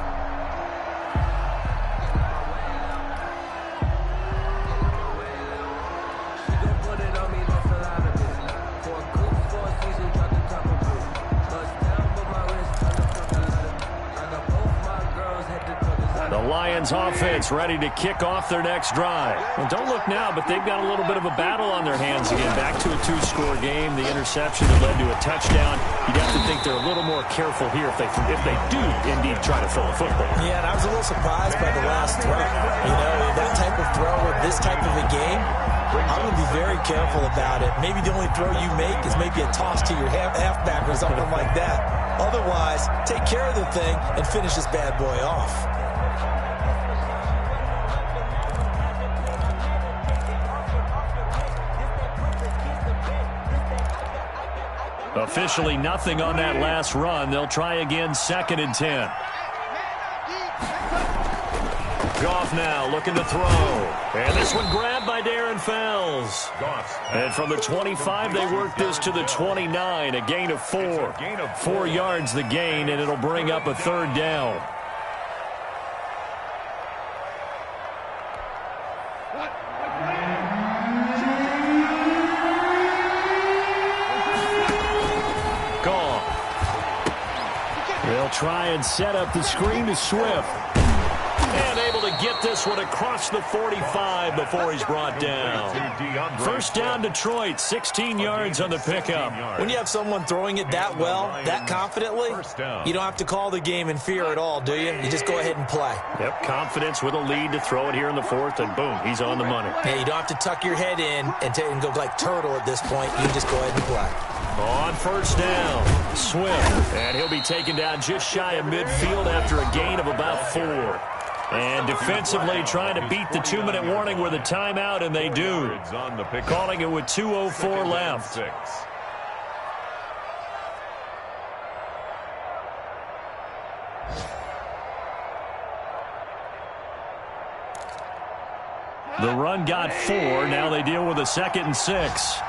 Lions offense ready to kick off their next drive. Well, don't look now, but they've got a little bit of a battle on their hands again. Back to a 2-score game. The interception that led to a touchdown. You'd have to think they're a little more careful here if they do indeed try to throw a football. Yeah, and I was a little surprised by the last throw. You know, that type of throw with this type of a game, I'm going to be very careful about it. Maybe the only throw you make is maybe a toss to your halfback or something like that. Otherwise, take care of the thing and finish this bad boy off. Officially nothing on that last run. They'll try again, 2nd and 10. Goff now looking to throw. And this one grabbed by Darren Fells. And from the 25, they work this to the 29, a gain of 4. 4 yards the gain, and it'll bring up a 3rd down. Goff. They'll try and set up the screen to Swift. And able to get this one across the 45 before he's brought down. 1st down, Detroit, 16 yards on the pickup. When you have someone throwing it that well, that confidently, you don't have to call the game in fear at all, do you? You just go ahead and play. Yep, confidence with a lead to throw it here in the 4th, and boom, he's on the money. Yeah, you don't have to tuck your head in and go like turtle at this point. You can just go ahead and play. On 1st down, Swift. And he'll be taken down just shy of midfield after a gain of about 4. And defensively trying to beat the 2-minute warning with a timeout, and they do. Calling it with 2:04 left. The run got 4. Now they deal with a 2nd and 6.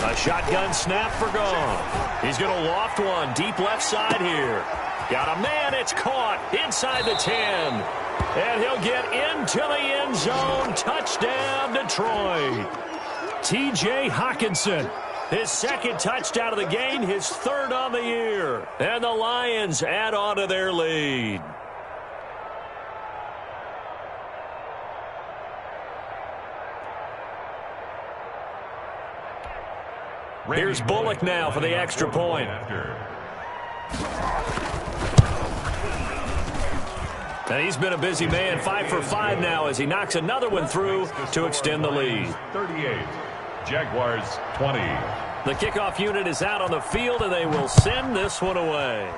A shotgun snap for Goff. He's going to loft one deep left side here. Got a man, it's caught inside the 10. And he'll get into the end zone. Touchdown, Detroit. T.J. Hockenson, his 2nd touchdown of the game, his 3rd on the year. And the Lions add on to their lead. Here's Bullock now for the extra point. And he's been a busy man, 5 for 5 now as he knocks another one through to extend the lead. 38, Jaguars 20. The kickoff unit is out on the field, and they will send this one away.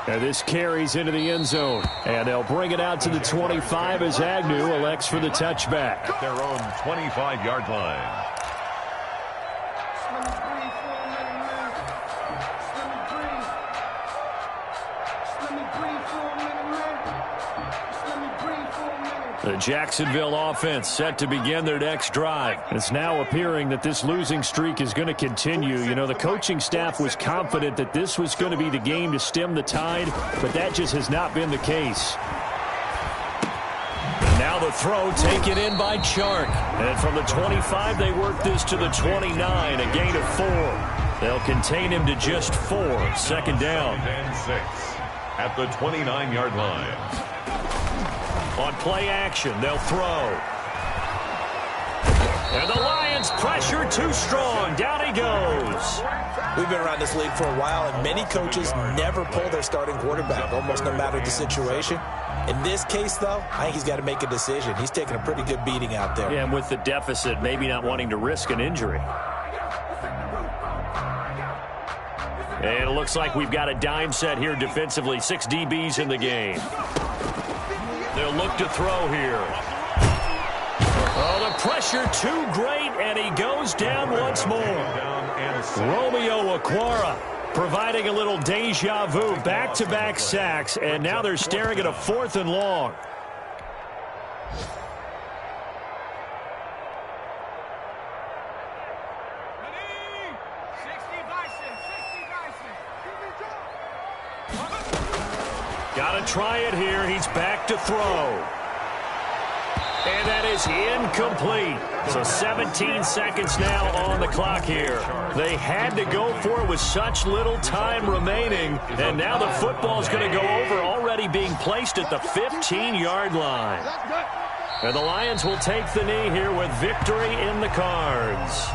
And this carries into the end zone. And they'll bring it out to the 25 as Agnew elects for the touchback. At their own 25-yard line. The Jacksonville offense set to begin their next drive. It's now appearing that this losing streak is going to continue. You know, the coaching staff was confident that this was going to be the game to stem the tide, but that just has not been the case. Now the throw taken in by Chark. And from the 25, they work this to the 29, a gain of 4. They'll contain him to just 4, 2nd down. 2nd and 6 at the 29-yard line. On play action, they'll throw. And the Lions pressure too strong. Down he goes. We've been around this league for a while, and many coaches never pull their starting quarterback, almost no matter the situation. In this case, though, I think he's got to make a decision. He's taking a pretty good beating out there. Yeah, and with the deficit, maybe not wanting to risk an injury. And it looks like we've got a dime set here defensively. 6 DBs in the game. They'll look to throw here. Oh, the pressure too great, and he goes down once more. Romeo Okwara providing a little deja vu. Back-to-back sacks, and now they're staring at a 4th and long. Got to try it here. He's back to throw. And that is incomplete. So 17 seconds now on the clock here. They had to go for it with such little time remaining. And now the football's going to go over, already being placed at the 15-yard line. And the Lions will take the knee here with victory in the cards.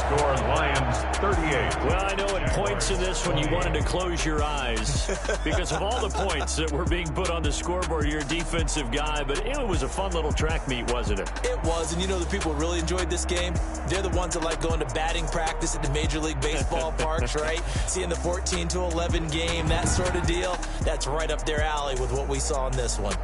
score, Lions 38. Well, I know at points in this one you wanted to close your eyes because of all the points that were being put on the scoreboard. You're a defensive guy, but it was a fun little track meet, wasn't it? It was, and you know the people who really enjoyed this game? They're the ones that like going to batting practice at the Major League Baseball parks, right? Seeing the 14-11 game, that sort of deal. That's right up their alley with what we saw in this one.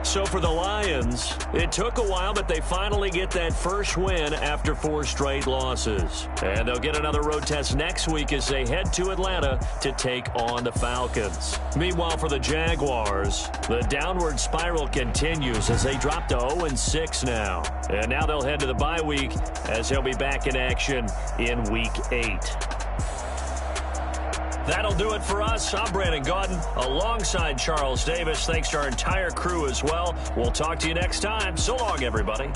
So for the Lions, it took a while, but they finally get that first win after 4 straight losses. And they'll get another road test next week as they head to Atlanta to take on the Falcons. Meanwhile, for the Jaguars, the downward spiral continues as they drop to 0-6 now. And now they'll head to the bye week as they'll be back in action in Week 8. That'll do it for us. I'm Brandon Gaudin alongside Charles Davis. Thanks to our entire crew as well. We'll talk to you next time. So long, everybody.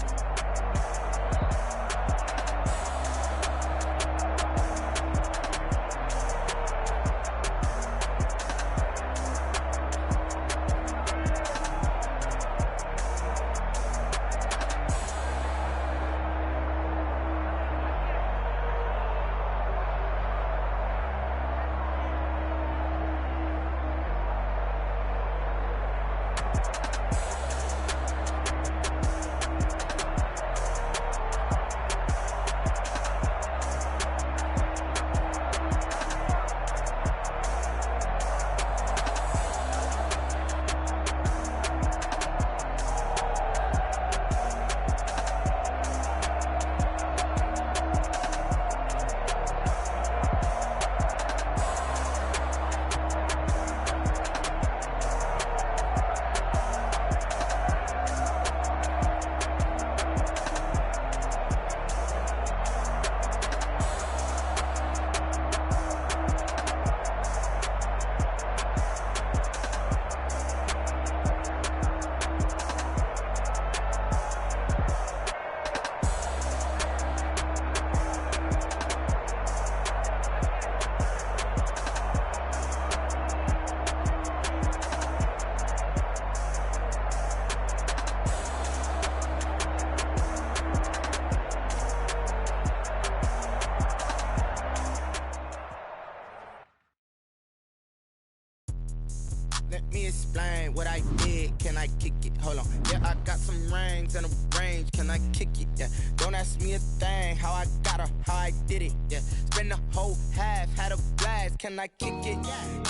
Let me explain what I did. Can I kick it? Hold on. Yeah, I got some rings and a range. Can I kick it? Yeah. Don't ask me a thing. How I got her, how I did it. Yeah. Spend the whole half, had a blast. Can I kick it?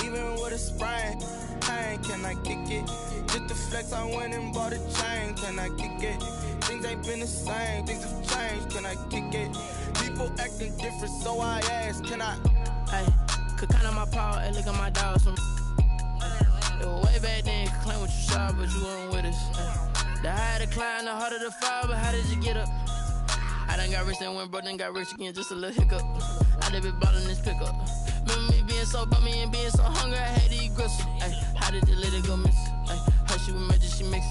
Even with a sprain. Pain, can I kick it? Just the flex, I went and bought a chain. Can I kick it? Things ain't been the same. Things have changed. Can I kick it? People acting different, so I ask. Can I? Hey, could count on my power. Hey, look at my dogs from. It was way back then, could claim what you saw, but you weren't with us. The higher the climb, the harder the fall, but how did you get up? I done got rich and went broke, then got rich again, just a little hiccup. I done been ballin' this pickup. Remember me being so bummy and being so hungry, I had to eat gristle. Ay, how did the lady go miss? Ay, her she was magic, she mixed.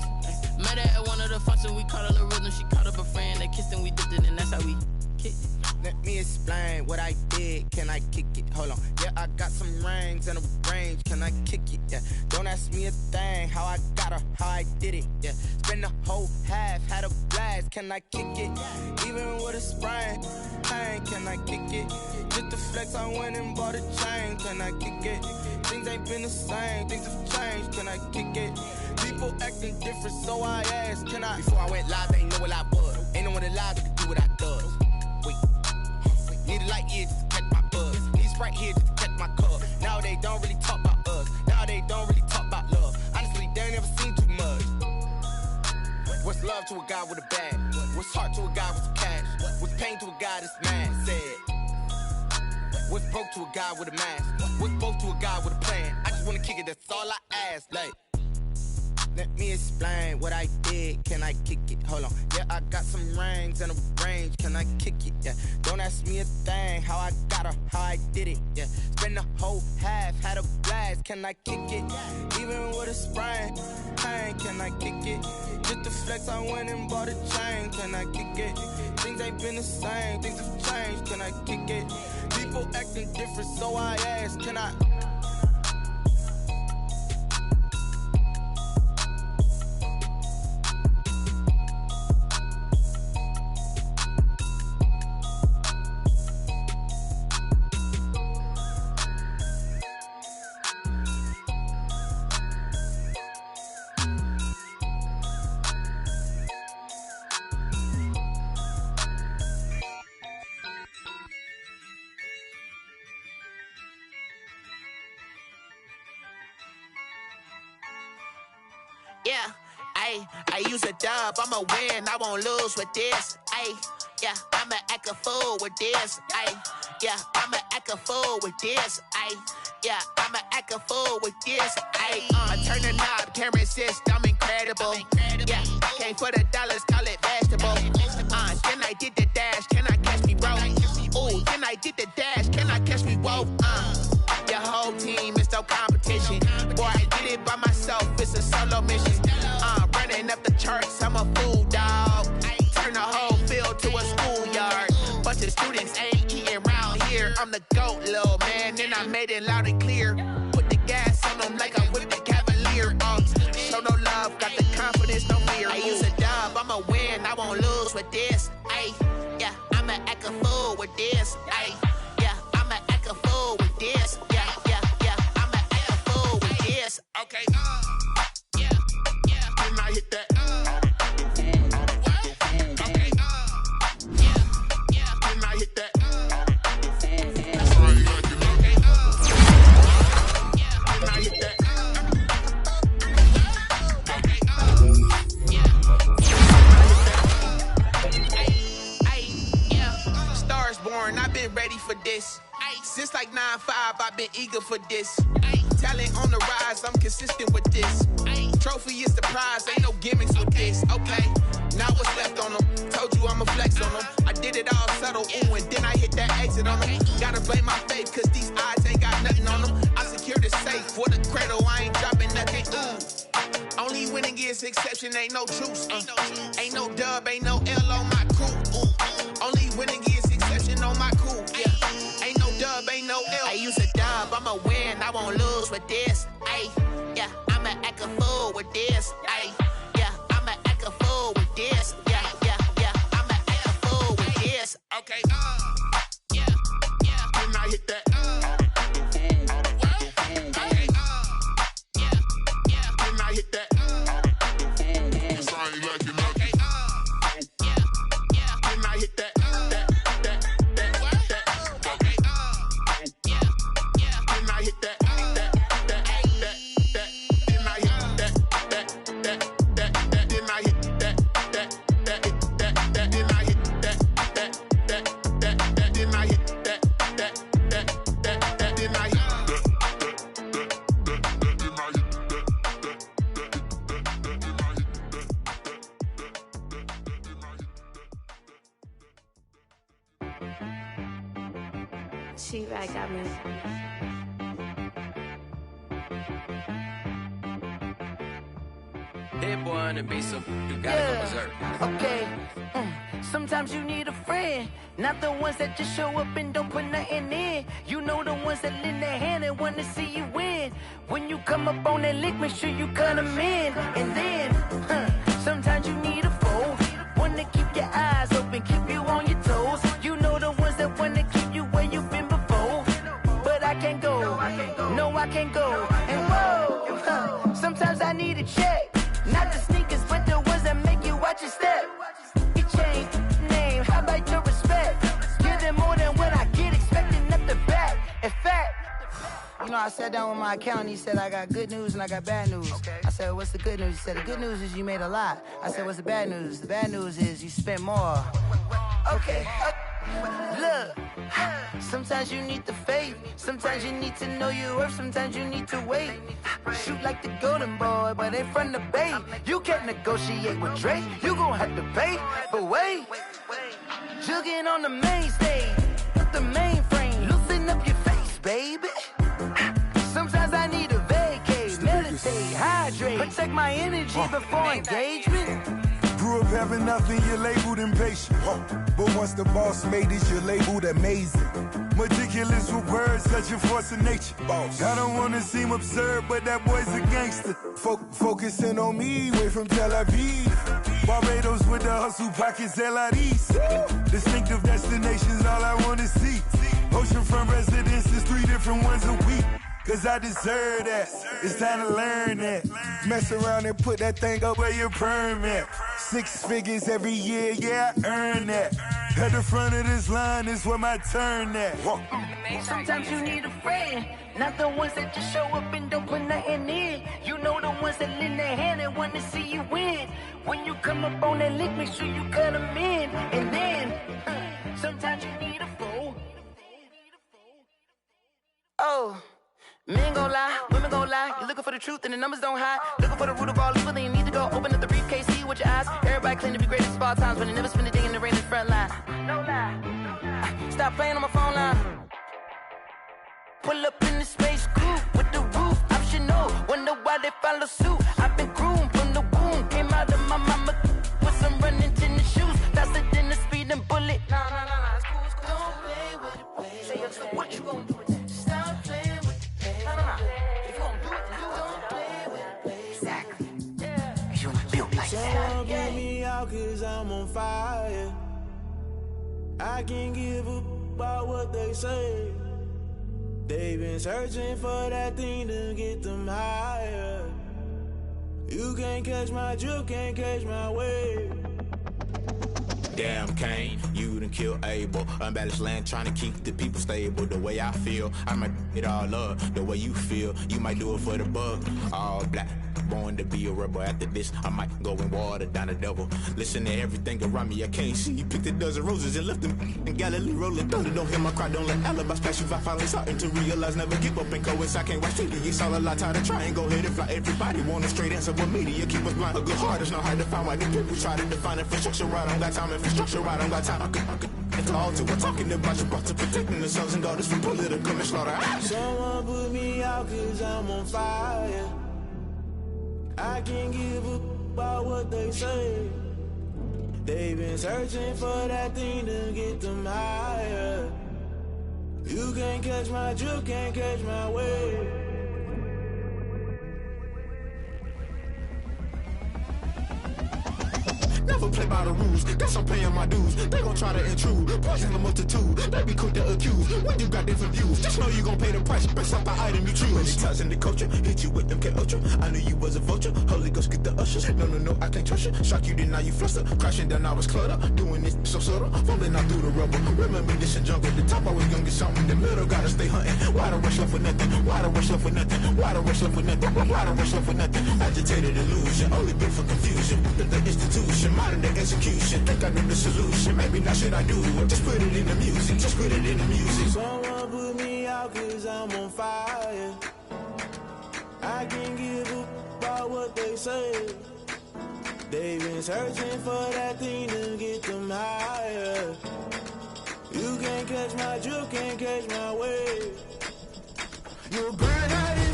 Met her at one of the functions, we caught a little rhythm, she caught up a friend, they kissed and we dipped it, and that's how we kicked it. Let me explain what I did. Can I kick it? Hold on. Yeah, I got some rings and a range. Can I kick it? Yeah. Don't ask me a thing. How I got her, how I did it. Yeah. Spend the whole half, had a blast. Can I kick it? Even with a sprain. Pain, can I kick it? Just the flex, I went and bought a chain. Can I kick it? Things ain't been the same. Things have changed. Can I kick it? People acting different, so I asked. Can I? Before I went live, they ain't know what I was. Ain't no one alive that could do what I does. Need a light here just to catch my buzz. Need Sprite here just to catch my cup. Now they don't really talk about us. Now they don't really talk about love. Honestly, they ain't never seen too much. What's love to a guy with a bag? What's heart to a guy with some cash? What's pain to a guy that's mad? Said. What's broke to a guy with a mask? What's both to a guy with a plan? I just wanna kick it, that's all I ask. Like, let me explain what I did. Can I kick it? Hold on. Yeah, I got some rings and a range. Can I kick it? Yeah. Don't ask me a thing. How I got her, how I did it. Yeah. Spend the whole half, had a blast. Can I kick it? Even with a sprain. Pain, can I kick it? Just the flex, I went and bought a chain. Can I kick it? Things ain't been the same. Things have changed. Can I kick it? People acting different, so I ask. Can I? Yeah, I use a dub, I'ma win, I won't lose with this. Yeah, I'ma act a fool with this. Yeah, I'ma act a fool with this. Yeah, I'ma act a fool with this. I turn the knob, can't resist, I'm incredible. Yeah, came for the dollars, call it vegetable. Then I did the dash, can I catch me, bro? Ooh, then I did the dash, can I catch me, whoa? Your whole team is no competition. Boy, I did it by myself, it's a solo mission. Running up the charts, I'm a fool, dog. Turn the whole field to a schoolyard. Bunch of students ain't eating round here. I'm the GOAT, little man, and I made it loud and clear. Put the gas on them like I'm with the Cavalier. Show no love, got the confidence, no fear. I use a dub, I'ma win, I won't lose with this. Yeah, I'ma act a fool with this. Yeah, I'ma act a fool with this. Yeah, I'ma act a fool with this. Okay, yeah, then I hit that. I've been ready for this. Since like 9-5, I've been eager for this. Talent on the rise, I'm consistent with this. Trophy is the prize, ain't no gimmicks with this. Okay, now what's left on them? Told you I'ma flex on them. I did it all subtle, ooh, and then I hit that exit on them. Gotta blame my faith, cause these odds ain't got nothing on them. I secured the safe for the cradle, I ain't dropping nothing, ooh. Only winning is exception, ain't no truce. Ain't no dub, ain't no L on my crew, ooh. Only winning is exception on my cool, yeah. Ain't no dub, ain't no L. I use a dub, I'ma win, I won't lose with this. Yeah, I'ma act a fool with this. Yeah, I'ma act a fool with this. Yeah, I'ma act a fool with this. Okay, yeah, then I hit that. Okay, yeah, then I hit that. Cause I ain't like it, okay, yeah, then I hit that. She-Rag got me. Hit boy on the beat, so you gotta go berserk. Okay. Sometimes you need a friend, not the ones that just show up and don't put nothing in. You know the ones that lend their hand and want to see you win. When you come up on that lick, make sure you cut them in. And then, sometimes you need a foe, one to keep your eyes open, keep you on your toes. You know the ones that want to keep you where you've been before. But I can't go, no I can't go. And whoa, sometimes I need a check. Not the sneakers, but the ones that make you watch your step. You change name, how about your respect? Give them more than what I get, expecting up the back. In fact, you know, I sat down with my accountant, he said, I got good news and I got bad news. Okay. I said, what's the good news? He said, the good news is you made a lot. I said, what's the bad news? The bad news is you spent more. Okay. Look, sometimes you need the faith, sometimes you need to know your worth, sometimes you need to wait. Shoot like the golden boy, but ain't from the bay. You can't negotiate with Drake, you gon' have to pay. But wait, jugging on the main stage, the mainframe, loosen up your face, baby. Sometimes I need a vacate, meditate, hydrate, protect my energy before engagement. Grew up having nothing, you're labeled impatient. But once the boss made it, you're labeled amazing. Meticulous with words, such a force of nature. I don't wanna seem absurd, but that boy's a gangster. Focusing on me, way from Tel Aviv. Barbados with the hustle pockets, LIDs. Distinctive destinations, all I wanna see. Oceanfront residences, 3 different ones a week. Cause I deserve that, it's time to learn that. Mess around and put that thing up where your permit. 6 figures every year, yeah, I earn that. At the front of this line is where my turn at. Sometimes you need a friend, not the ones that just show up and don't put nothing in. You know the ones that lend their hand and want to see you win. When you come up on that lick, make sure you cut them in. And then, sometimes you need a fool. Oh, men gon' lie, women gon' lie. You're looking for the truth and the numbers don't hide. Looking for the root of all evil, then you need to go open up the briefcase, see with your eyes. Everybody claim to be great at all times, but they never spend a day in the rain in the front line. No lie, stop playing on my phone line. Pull up in the space coupe with the roof optional. Wonder why they follow suit. I've been groomed from the womb. Came out of my mama with some running tennis shoes. Faster than the speeding bullet. Nah, it's cool, it's cool. Don't play with it, play. Say, so what you gon' do with it? Stop playing with it, play. Nah. If you gon' do it, then don't play with it, play. Exactly. Yeah. Cause you built like that. Someone put me out cause I'm on fire. I can't give up about what they say. They've been searching for that thing to get them higher. You can't catch my drift, can't catch my wave. Damn, Kane, you done killed Abel. Unbalanced land trying to keep the people stable. The way I feel, I might it all up. The way you feel, you might do it for the buck. All black, born to be a rebel. After this, I might go and water down the devil. Listen to everything around me, I can't see. Picked a dozen roses and left them in Galilee rolling thunder. Don't hear my cry, don't let alibis pass you. I finally starting to realize, never give up and go. I can't watch TV, it's all a lot. Time to try and go ahead and fly. Everybody want a straight answer, but media keep us blind. A good heart is not hard to find. Why the people try to define infrastructure right? I don't got time. Infrastructure right, I don't got time. I could it's all to we're talking about you, about to protecting the sons and daughters from political and slaughter. Someone put me out cause I'm on fire. I can't give up about what they say. They've been searching for that thing to get them higher. You can't catch my drift, can't catch my wave. Never play by the rules, guess I'm paying my dues. They gon' try to intrude, poison the multitude. They be quick to accuse, when you got different views. Just know you gon' pay the price, based off the item you choose. Many times in the culture, hit you with MK Ultra. I knew you was a vulture, Holy Ghost get the ushers. No, I can't trust you. Shock you, then now you fluster. Crashing down, I was cluttered. Doing this so subtle, fumbling out through the rubble. Remember this in jungle, the top I was young, get something. In the middle, gotta stay hunting. Why the rush left with nothing? Why the rush left with nothing? Why the rush left with nothing? Why the rush left with nothing? Agitated illusion, only built for confusion. The institution, modern day execution. Think I know the solution. Maybe not should I do it? Just put it in the music. Just put it in the music. Someone put me out cause I'm on fire. I can't give up about what they say. They've been searching for that thing to get them higher. You can't catch my drift, can't catch my wave. You're burning out.